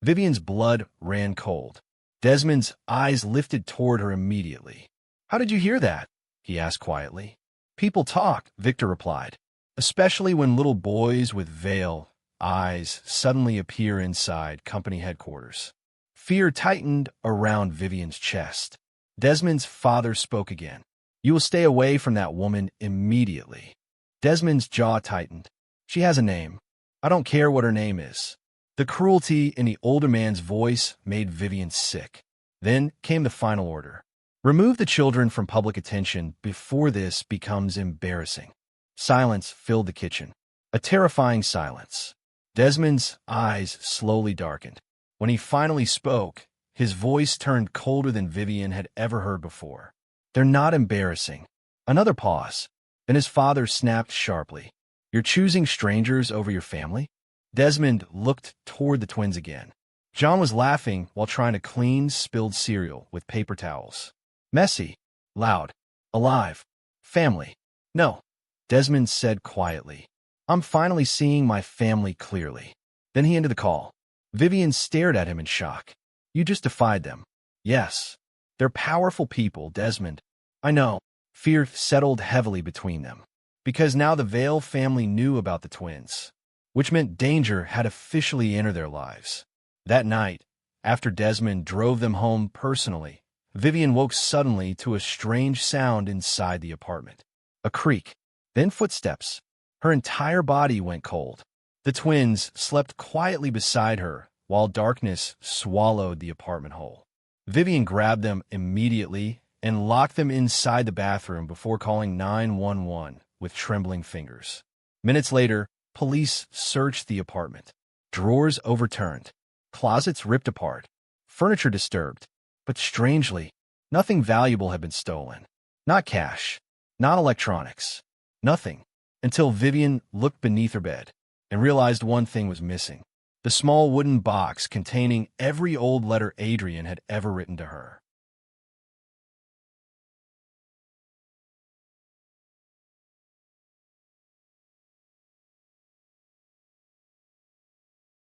Vivian's blood ran cold. Desmond's eyes lifted toward her immediately. "How did you hear that?" he asked quietly. "People talk," Victor replied, "especially when little boys with veil eyes suddenly appear inside company headquarters." Fear tightened around Vivian's chest. Desmond's father spoke again. "You will stay away from that woman immediately." Desmond's jaw tightened. "She has a name. I don't care what her name is." The cruelty in the older man's voice made Vivian sick. Then came the final order. "Remove the children from public attention before this becomes embarrassing." Silence filled the kitchen. A terrifying silence. Desmond's eyes slowly darkened. When he finally spoke, his voice turned colder than Vivian had ever heard before. "They're not embarrassing." Another pause. Then his father snapped sharply. "You're choosing strangers over your family?" Desmond looked toward the twins again. John was laughing while trying to clean spilled cereal with paper towels. "Messy, loud, alive, family." "No," Desmond said quietly. "I'm finally seeing my family clearly." Then he ended the call. Vivian stared at him in shock. "You just defied them." "Yes. They're powerful people, Desmond." "I know." Fear settled heavily between them. Because now the Vale family knew about the twins, which meant danger had officially entered their lives. That night, after Desmond drove them home personally, Vivian woke suddenly to a strange sound inside the apartment. A creak, then footsteps. Her entire body went cold. The twins slept quietly beside her while darkness swallowed the apartment whole. Vivian grabbed them immediately and locked them inside the bathroom before calling 911 with trembling fingers. Minutes later, police searched the apartment. Drawers overturned, closets ripped apart, furniture disturbed. But strangely, nothing valuable had been stolen. Not cash, not electronics, nothing. Until Vivian looked beneath her bed and realized one thing was missing: the small wooden box containing every old letter Adrian had ever written to her.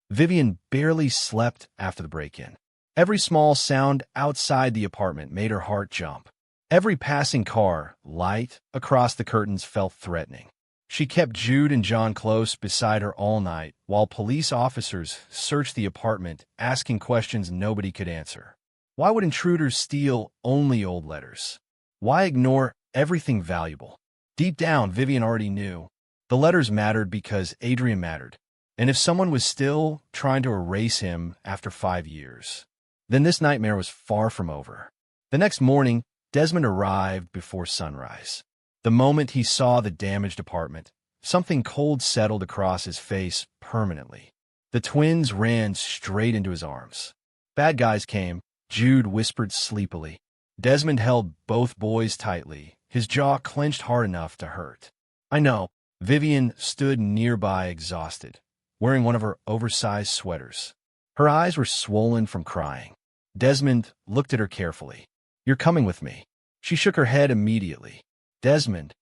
Vivian barely slept after the break-in. Every small sound outside the apartment made her heart jump. Every passing car, light across the curtains felt threatening. She kept Jude and John close beside her all night while police officers searched the apartment, asking questions nobody could answer. Why would intruders steal only old letters? Why ignore everything valuable? Deep down, Vivian already knew. The letters mattered because Adrian mattered. And if someone was still trying to erase him after 5 years, then this nightmare was far from over. The next morning, Desmond arrived before sunrise. The moment he saw the damaged apartment, something cold settled across his face permanently. The twins ran straight into his arms. "Bad guys came," Jude whispered sleepily. Desmond held both boys tightly, his jaw clenched hard enough to hurt. "I know." Vivian stood nearby exhausted, wearing one of her oversized sweaters. Her eyes were swollen from crying. Desmond looked at her carefully. "You're coming with me." She shook her head immediately. "Desmond,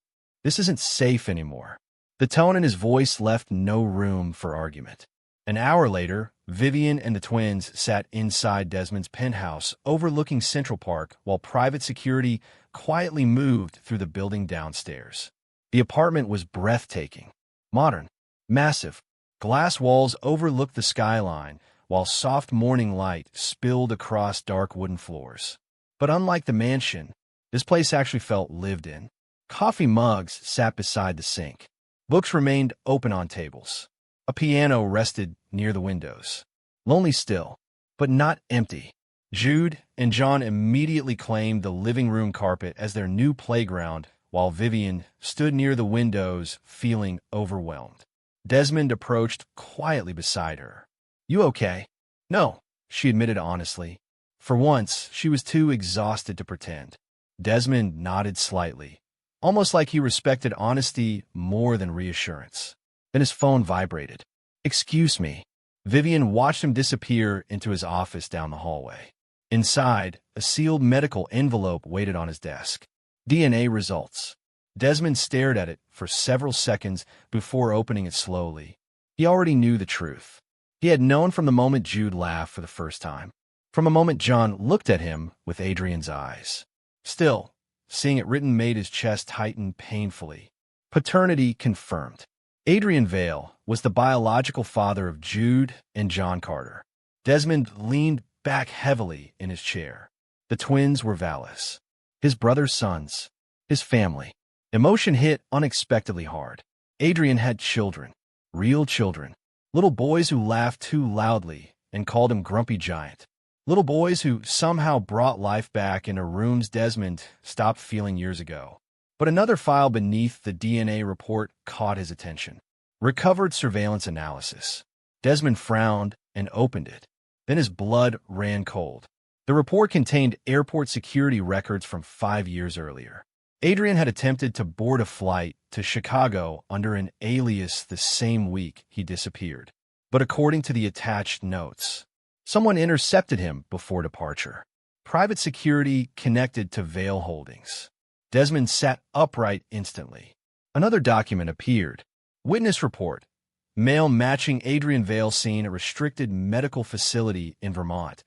this isn't safe anymore." The tone in his voice left no room for argument. An hour later, Vivian and the twins sat inside Desmond's penthouse overlooking Central Park while private security quietly moved through the building downstairs. The apartment was breathtaking, modern, massive. Glass walls overlooked the skyline, while soft morning light spilled across dark wooden floors. But unlike the mansion, this place actually felt lived in. Coffee mugs sat beside the sink. Books remained open on tables. A piano rested near the windows. Lonely still, but not empty. Jude and John immediately claimed the living room carpet as their new playground, while Vivian stood near the windows, feeling overwhelmed. Desmond approached quietly beside her. "You okay?" "No," she admitted honestly. For once, she was too exhausted to pretend. Desmond nodded slightly, almost like he respected honesty more than reassurance. Then his phone vibrated. "Excuse me." Vivian watched him disappear into his office down the hallway. Inside, a sealed medical envelope waited on his desk. DNA results. Desmond stared at it for several seconds before opening it slowly. He already knew the truth. He had known from the moment Jude laughed for the first time, from a moment John looked at him with Adrian's eyes. Still, seeing it written made his chest tighten painfully. Paternity confirmed. Adrian Vale was the biological father of Jude and John Carter. Desmond leaned back heavily in his chair. The twins were Vallis, his brother's sons, his family. Emotion hit unexpectedly hard. Adrian had children, real children, little boys who laughed too loudly and called him Grumpy Giant. Little boys who somehow brought life back into rooms Desmond stopped feeling years ago. But another file beneath the DNA report caught his attention. Recovered surveillance analysis. Desmond frowned and opened it. Then his blood ran cold. The report contained airport security records from 5 years earlier. Adrian had attempted to board a flight to Chicago under an alias the same week he disappeared. But according to the attached notes, someone intercepted him before departure. Private security connected to Vale Holdings. Desmond sat upright instantly. Another document appeared. Witness report. Male matching Adrian Vale seen at restricted medical facility in Vermont,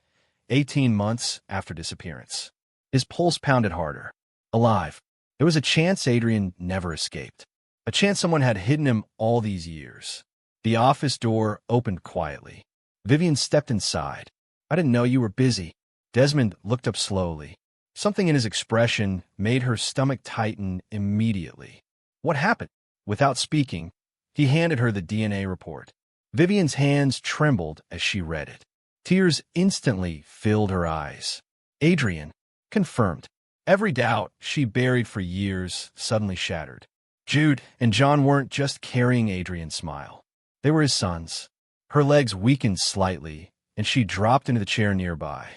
18 months after disappearance. His pulse pounded harder. Alive. There was a chance Adrian never escaped. A chance someone had hidden him all these years. The office door opened quietly. Vivian stepped inside. I didn't know you were busy. Desmond looked up slowly. Something in his expression made her stomach tighten immediately. What happened? Without speaking, he handed her the DNA report. Vivian's hands trembled as she read it. Tears instantly filled her eyes. Adrian, confirmed. Every doubt she buried for years suddenly shattered. Jude and John weren't just carrying Adrian's smile. They were his sons. Her legs weakened slightly, and she dropped into the chair nearby.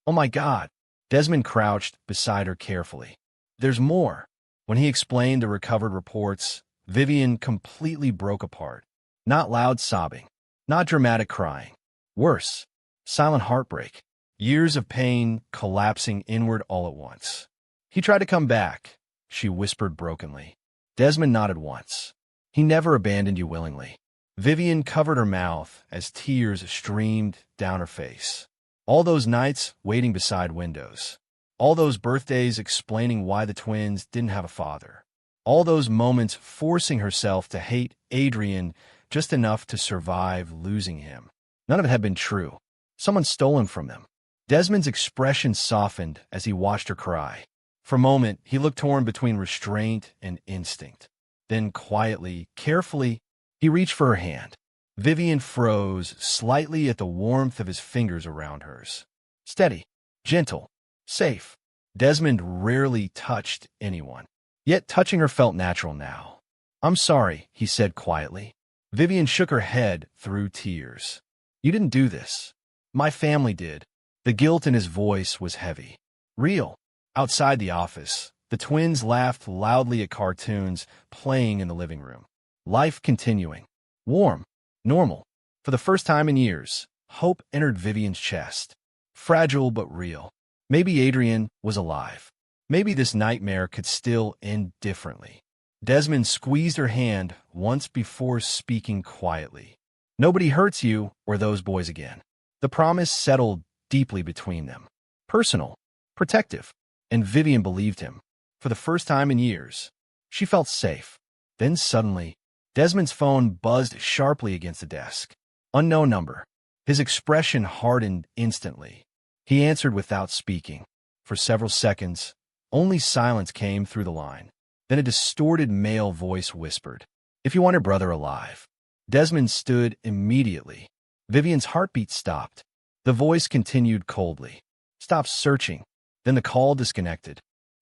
Oh my God! Desmond crouched beside her carefully. There's more. When he explained the recovered reports, Vivian completely broke apart. Not loud sobbing, not dramatic crying. Worse, silent heartbreak. Years of pain collapsing inward all at once. He tried to come back, she whispered brokenly. Desmond nodded once. He never abandoned you willingly. Vivian covered her mouth as tears streamed down her face. All those nights waiting beside windows. All those birthdays explaining why the twins didn't have a father. All those moments forcing herself to hate Adrian just enough to survive losing him. None of it had been true. Someone stole him from them. Desmond's expression softened as he watched her cry. For a moment, he looked torn between restraint and instinct. Then quietly, carefully, he reached for her hand. Vivian froze slightly at the warmth of his fingers around hers. Steady, gentle, safe. Desmond rarely touched anyone. Yet touching her felt natural now. I'm sorry, he said quietly. Vivian shook her head through tears. You didn't do this. My family did. The guilt in his voice was heavy. Real. Outside the office, the twins laughed loudly at cartoons playing in the living room. Life continuing. Warm. Normal. For the first time in years, hope entered Vivian's chest. Fragile but real. Maybe Adrian was alive. Maybe this nightmare could still end differently. Desmond squeezed her hand once before speaking quietly. Nobody hurts you or those boys again. The promise settled deeply between them. Personal. Protective. And Vivian believed him. For the first time in years, she felt safe. Then suddenly, Desmond's phone buzzed sharply against the desk. Unknown number. His expression hardened instantly. He answered without speaking. For several seconds, only silence came through the line. Then a distorted male voice whispered, "If you want your brother alive." Desmond stood immediately. Vivian's heartbeat stopped. The voice continued coldly. "Stop searching." Then the call disconnected.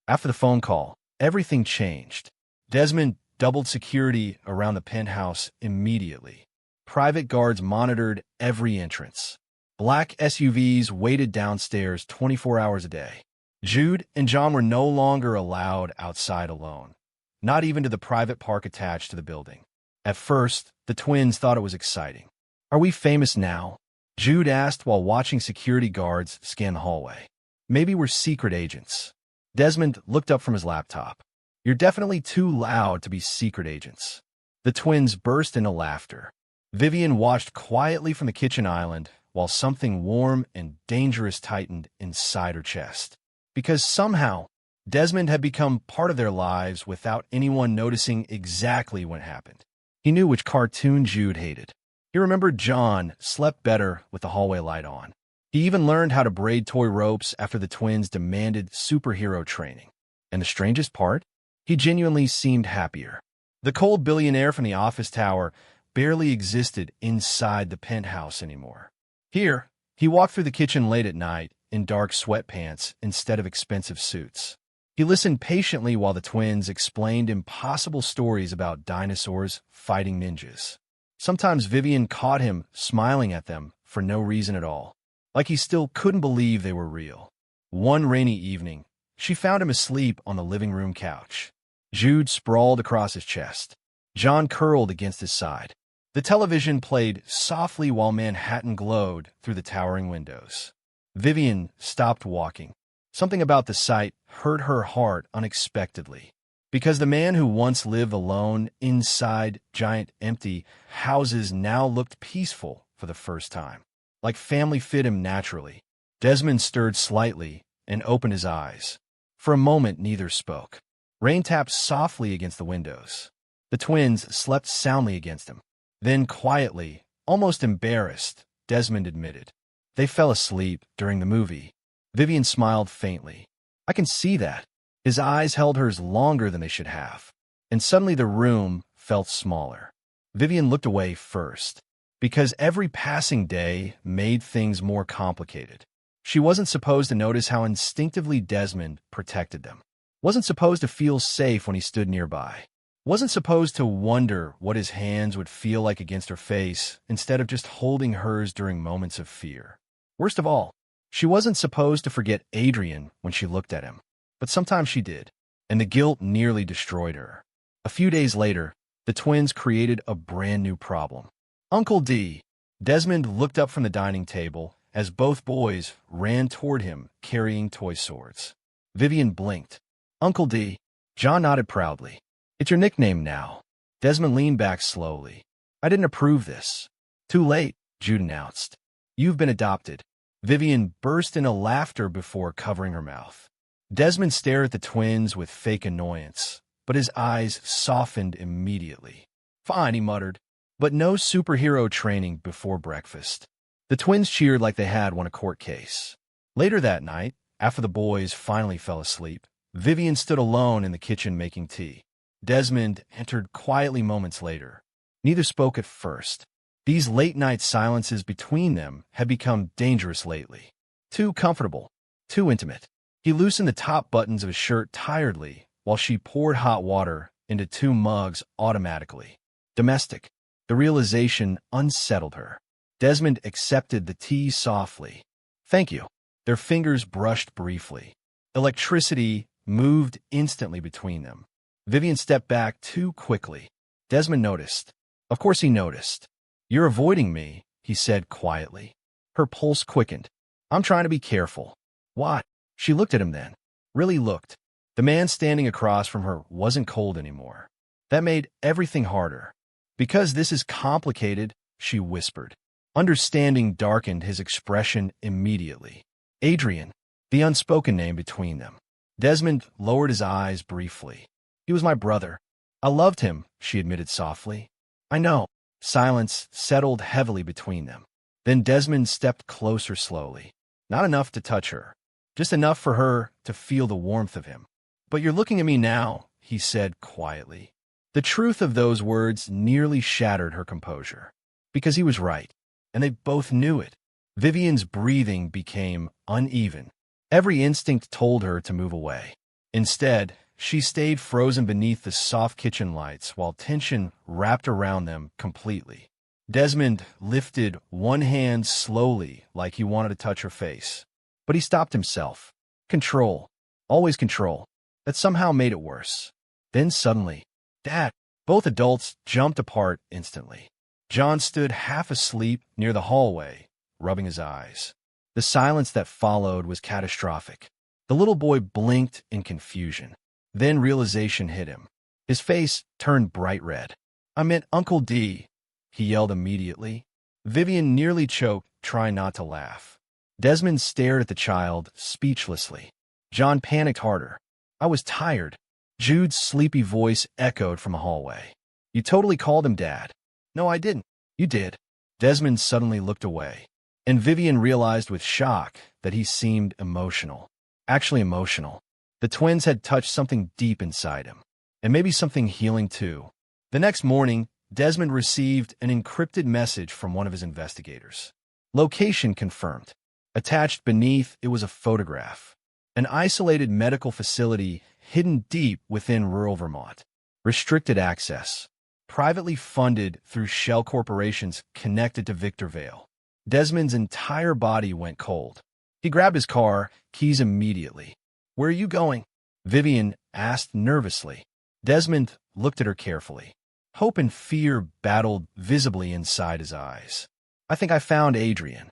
After the phone call, everything changed. Desmond doubled security around the penthouse immediately. Private guards monitored every entrance. Black SUVs waited downstairs 24 hours a day. Jude and John were no longer allowed outside alone, not even to the private park attached to the building. At first, the twins thought it was exciting. "Are we famous now?" Jude asked while watching security guards scan the hallway. "Maybe we're secret agents." Desmond looked up from his laptop. "You're definitely too loud to be secret agents." The twins burst into laughter. Vivian watched quietly from the kitchen island while something warm and dangerous tightened inside her chest. Because somehow, Desmond had become part of their lives without anyone noticing exactly what happened. He knew which cartoon Jude hated. He remembered John slept better with the hallway light on. He even learned how to braid toy ropes after the twins demanded superhero training. And the strangest part? He genuinely seemed happier. The cold billionaire from the office tower barely existed inside the penthouse anymore. Here, he walked through the kitchen late at night in dark sweatpants instead of expensive suits. He listened patiently while the twins explained impossible stories about dinosaurs fighting ninjas. Sometimes Vivian caught him smiling at them for no reason at all, like he still couldn't believe they were real. One rainy evening, she found him asleep on the living room couch. Jude sprawled across his chest. John curled against his side. The television played softly while Manhattan glowed through the towering windows. Vivian stopped walking. Something about the sight hurt her heart unexpectedly. Because the man who once lived alone inside giant empty houses now looked peaceful for the first time. Like family fit him naturally. Desmond stirred slightly and opened his eyes. For a moment, neither spoke. Rain tapped softly against the windows. The twins slept soundly against him. Then quietly, almost embarrassed, Desmond admitted. They fell asleep during the movie. Vivian smiled faintly. I can see that. His eyes held hers longer than they should have. And suddenly the room felt smaller. Vivian looked away first, because every passing day made things more complicated. She wasn't supposed to notice how instinctively Desmond protected them. Wasn't supposed to feel safe when he stood nearby. Wasn't supposed to wonder what his hands would feel like against her face instead of just holding hers during moments of fear. Worst of all, she wasn't supposed to forget Adrian when she looked at him. But sometimes she did, and the guilt nearly destroyed her. A few days later, the twins created a brand new problem. Uncle D. Desmond looked up from the dining table as both boys ran toward him carrying toy swords. Vivian blinked. Uncle D. John nodded proudly. It's your nickname now. Desmond leaned back slowly. I didn't approve this. Too late, Jude announced. You've been adopted. Vivian burst into laughter before covering her mouth. Desmond stared at the twins with fake annoyance, but his eyes softened immediately. Fine, he muttered, but no superhero training before breakfast. The twins cheered like they had won a court case. Later that night, after the boys finally fell asleep, Vivian stood alone in the kitchen making tea. Desmond entered quietly moments later. Neither spoke at first. These late-night silences between them had become dangerous lately. Too comfortable, too intimate. He loosened the top buttons of his shirt tiredly while she poured hot water into 2 mugs automatically. Domestic. The realization unsettled her. Desmond accepted the tea softly. Thank you. Their fingers brushed briefly. Electricity moved instantly between them. Vivian stepped back too quickly. Desmond noticed. Of course he noticed. You're avoiding me, he said quietly. Her pulse quickened. I'm trying to be careful. What? She looked at him then. Really looked. The man standing across from her wasn't cold anymore. That made everything harder. Because this is complicated, she whispered. Understanding darkened his expression immediately. Adrian, the unspoken name between them. Desmond lowered his eyes briefly. He was my brother. I loved him, she admitted softly. I know. Silence settled heavily between them. Then Desmond stepped closer slowly. Not enough to touch her. Just enough for her to feel the warmth of him. But you're looking at me now, he said quietly. The truth of those words nearly shattered her composure. Because he was right, and they both knew it. Vivian's breathing became uneven. Every instinct told her to move away. Instead, she stayed frozen beneath the soft kitchen lights while tension wrapped around them completely. Desmond lifted one hand slowly like he wanted to touch her face. But he stopped himself. Control. Always control. That somehow made it worse. Then suddenly, Dad! Both adults jumped apart instantly. John stood half asleep near the hallway, rubbing his eyes. The silence that followed was catastrophic. The little boy blinked in confusion. Then realization hit him. His face turned bright red. I meant Uncle D. he yelled immediately. Vivian nearly choked, trying not to laugh. Desmond stared at the child, speechlessly. John panicked harder. I was tired. Jude's sleepy voice echoed from a hallway. You totally called him Dad. No, I didn't. You did. Desmond suddenly looked away, and Vivian realized with shock that he seemed emotional. Actually emotional. The twins had touched something deep inside him, and maybe something healing too. The next morning, Desmond received an encrypted message from one of his investigators. Location confirmed. Attached beneath it was a photograph. An isolated medical facility hidden deep within rural Vermont. Restricted access. Privately funded through shell corporations connected to Victor Vale. Desmond's entire body went cold. He grabbed his car, keys immediately. Where are you going? Vivian asked nervously. Desmond looked at her carefully. Hope and fear battled visibly inside his eyes. I think I found Adrian.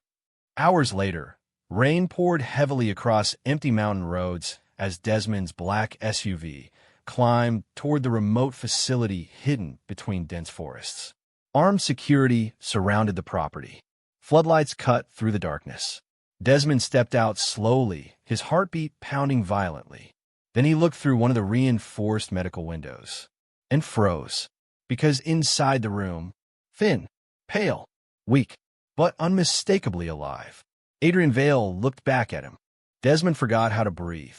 Hours later, rain poured heavily across empty mountain roads as Desmond's black SUV climbed toward the remote facility hidden between dense forests. Armed security surrounded the property. Floodlights cut through the darkness. Desmond stepped out slowly, his heartbeat pounding violently. Then he looked through one of the reinforced medical windows and froze, because inside the room, thin, pale, weak, but unmistakably alive, Adrian Vale looked back at him. Desmond forgot how to breathe.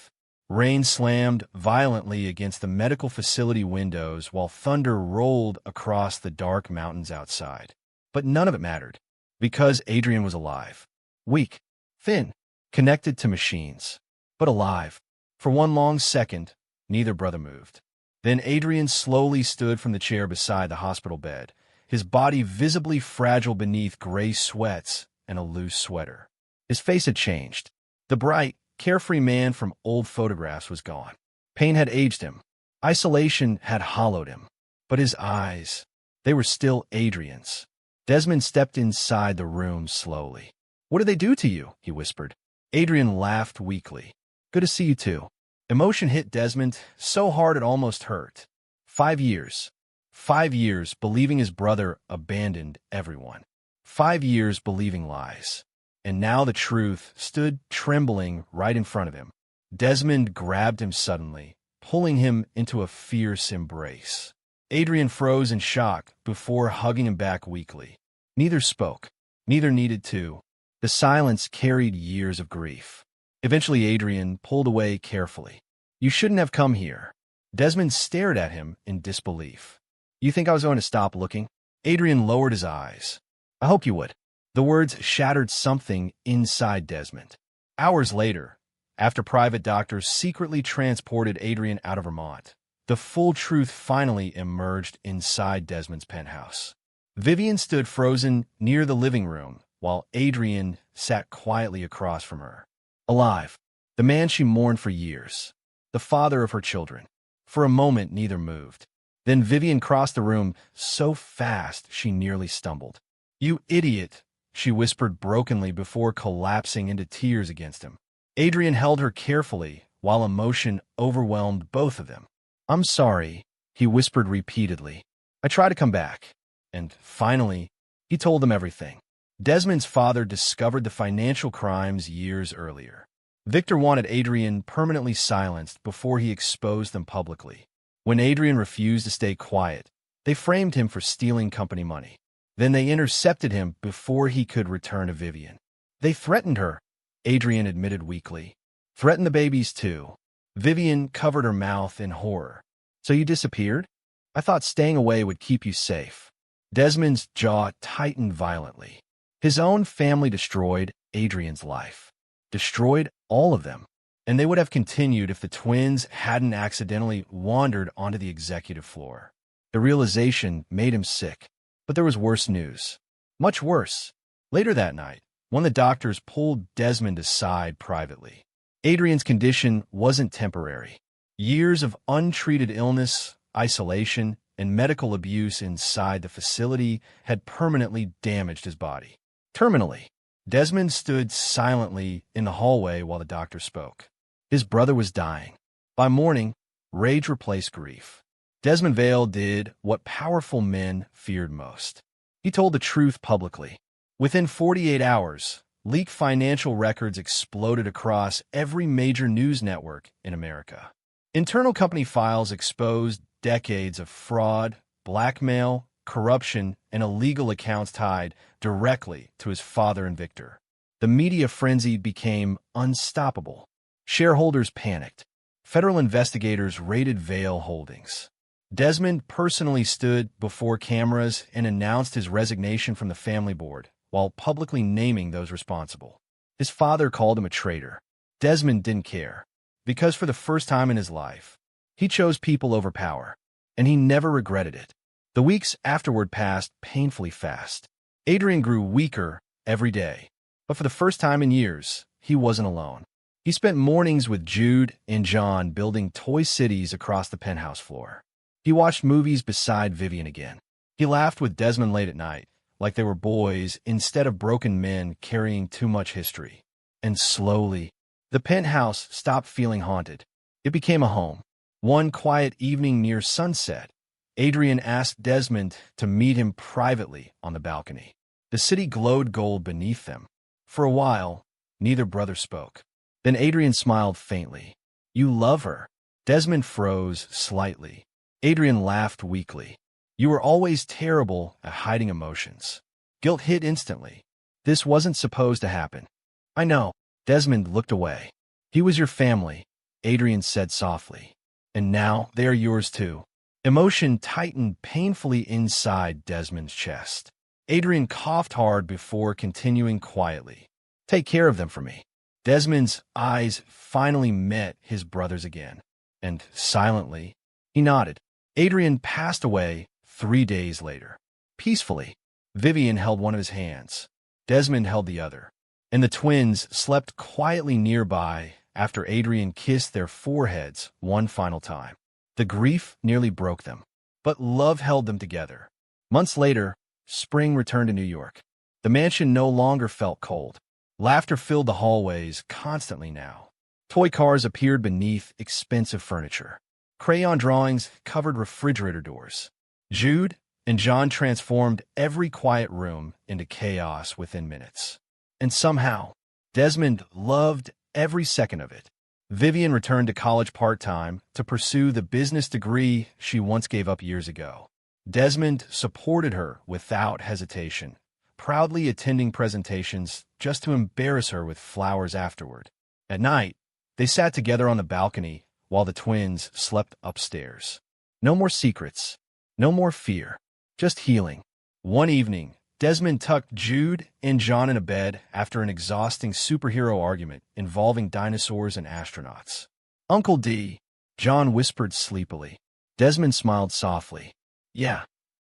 Rain slammed violently against the medical facility windows while thunder rolled across the dark mountains outside. But none of it mattered, because Adrian was alive. Weak, thin, connected to machines, but alive. For one long second, neither brother moved. Then Adrian slowly stood from the chair beside the hospital bed, his body visibly fragile beneath gray sweats and a loose sweater. His face had changed. The bright, carefree man from old photographs was gone. Pain had aged him. Isolation had hollowed him. But his eyes, they were still Adrian's. Desmond stepped inside the room slowly. What did they do to you? He whispered. Adrian laughed weakly. Good to see you too. Emotion hit Desmond so hard it almost hurt. 5 years. 5 years believing his brother abandoned everyone. 5 years believing lies. And now the truth stood trembling right in front of him. Desmond grabbed him suddenly, pulling him into a fierce embrace. Adrian froze in shock before hugging him back weakly. Neither spoke. Neither needed to. The silence carried years of grief. Eventually Adrian pulled away carefully. You shouldn't have come here. Desmond stared at him in disbelief. You think I was going to stop looking? Adrian lowered his eyes. I hoped you would. The words shattered something inside Desmond. Hours later, after private doctors secretly transported Adrian out of Vermont, the full truth finally emerged inside Desmond's penthouse. Vivian stood frozen near the living room, while Adrian sat quietly across from her. Alive, the man she mourned for years, the father of her children. For a moment, neither moved. Then Vivian crossed the room so fast she nearly stumbled. You idiot, she whispered brokenly before collapsing into tears against him. Adrian held her carefully while emotion overwhelmed both of them. I'm sorry, he whispered repeatedly. I tried to come back. And finally, he told them everything. Desmond's father discovered the financial crimes years earlier. Victor wanted Adrian permanently silenced before he exposed them publicly. When Adrian refused to stay quiet, they framed him for stealing company money. Then they intercepted him before he could return to Vivian. They threatened her, Adrian admitted weakly. Threatened the babies too. Vivian covered her mouth in horror. So you disappeared? I thought staying away would keep you safe. Desmond's jaw tightened violently. His own family destroyed Adrian's life. Destroyed all of them. And they would have continued if the twins hadn't accidentally wandered onto the executive floor. The realization made him sick. But there was worse news. Much worse. Later that night, one of the doctors pulled Desmond aside privately. Adrian's condition wasn't temporary. Years of untreated illness, isolation, and medical abuse inside the facility had permanently damaged his body. Terminally, Desmond stood silently in the hallway while the doctor spoke. His brother was dying. By morning, rage replaced grief. Desmond Vale did what powerful men feared most. He told the truth publicly. Within 48 hours, leaked financial records exploded across every major news network in America. Internal company files exposed decades of fraud, blackmail, corruption, and illegal accounts tied directly to his father and Victor. The media frenzy became unstoppable. Shareholders panicked. Federal investigators raided Vail Holdings. Desmond personally stood before cameras and announced his resignation from the family board, while publicly naming those responsible. His father called him a traitor. Desmond didn't care, because for the first time in his life, he chose people over power, and he never regretted it. The weeks afterward passed painfully fast. Adrian grew weaker every day, but for the first time in years, he wasn't alone. He spent mornings with Jude and John building toy cities across the penthouse floor. He watched movies beside Vivian again. He laughed with Desmond late at night, like they were boys instead of broken men carrying too much history. And slowly, the penthouse stopped feeling haunted. It became a home. One quiet evening near sunset, Adrian asked Desmond to meet him privately on the balcony. The city glowed gold beneath them. For a while, neither brother spoke. Then Adrian smiled faintly. "You love her." Desmond froze slightly. Adrian laughed weakly. "You were always terrible at hiding emotions." Guilt hit instantly. This wasn't supposed to happen. "I know." Desmond looked away. "He was your family," Adrian said softly. "And now they are yours too." Emotion tightened painfully inside Desmond's chest. Adrian coughed hard before continuing quietly. "Take care of them for me." Desmond's eyes finally met his brother's again, and silently, he nodded. Adrian passed away 3 days later. Peacefully, Vivian held one of his hands. Desmond held the other, and the twins slept quietly nearby after Adrian kissed their foreheads one final time. The grief nearly broke them, but love held them together. Months later, spring returned to New York. The mansion no longer felt cold. Laughter filled the hallways constantly now. Toy cars appeared beneath expensive furniture. Crayon drawings covered refrigerator doors. Jude and John transformed every quiet room into chaos within minutes. And somehow, Desmond loved every second of it. Vivian returned to college part-time to pursue the business degree she once gave up years ago. Desmond supported her without hesitation, proudly attending presentations just to embarrass her with flowers afterward. At night, they sat together on the balcony while the twins slept upstairs. No more secrets, no more fear, just healing. One evening, Desmond tucked Jude and John in a bed after an exhausting superhero argument involving dinosaurs and astronauts. "Uncle D," John whispered sleepily. Desmond smiled softly. "Yeah."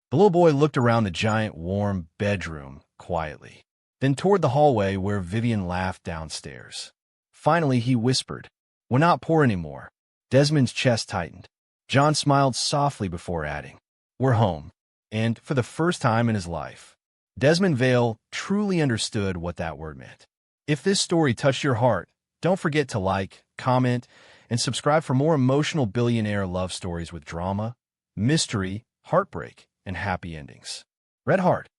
The little boy looked around the giant, warm bedroom quietly, then toward the hallway where Vivian laughed downstairs. Finally, he whispered, "We're not poor anymore." Desmond's chest tightened. John smiled softly before adding, "We're home." And for the first time in his life, Desmond Vail truly understood what that word meant. If this story touched your heart, don't forget to like, comment, and subscribe for more emotional billionaire love stories with drama, mystery, heartbreak, and happy endings. Red Heart.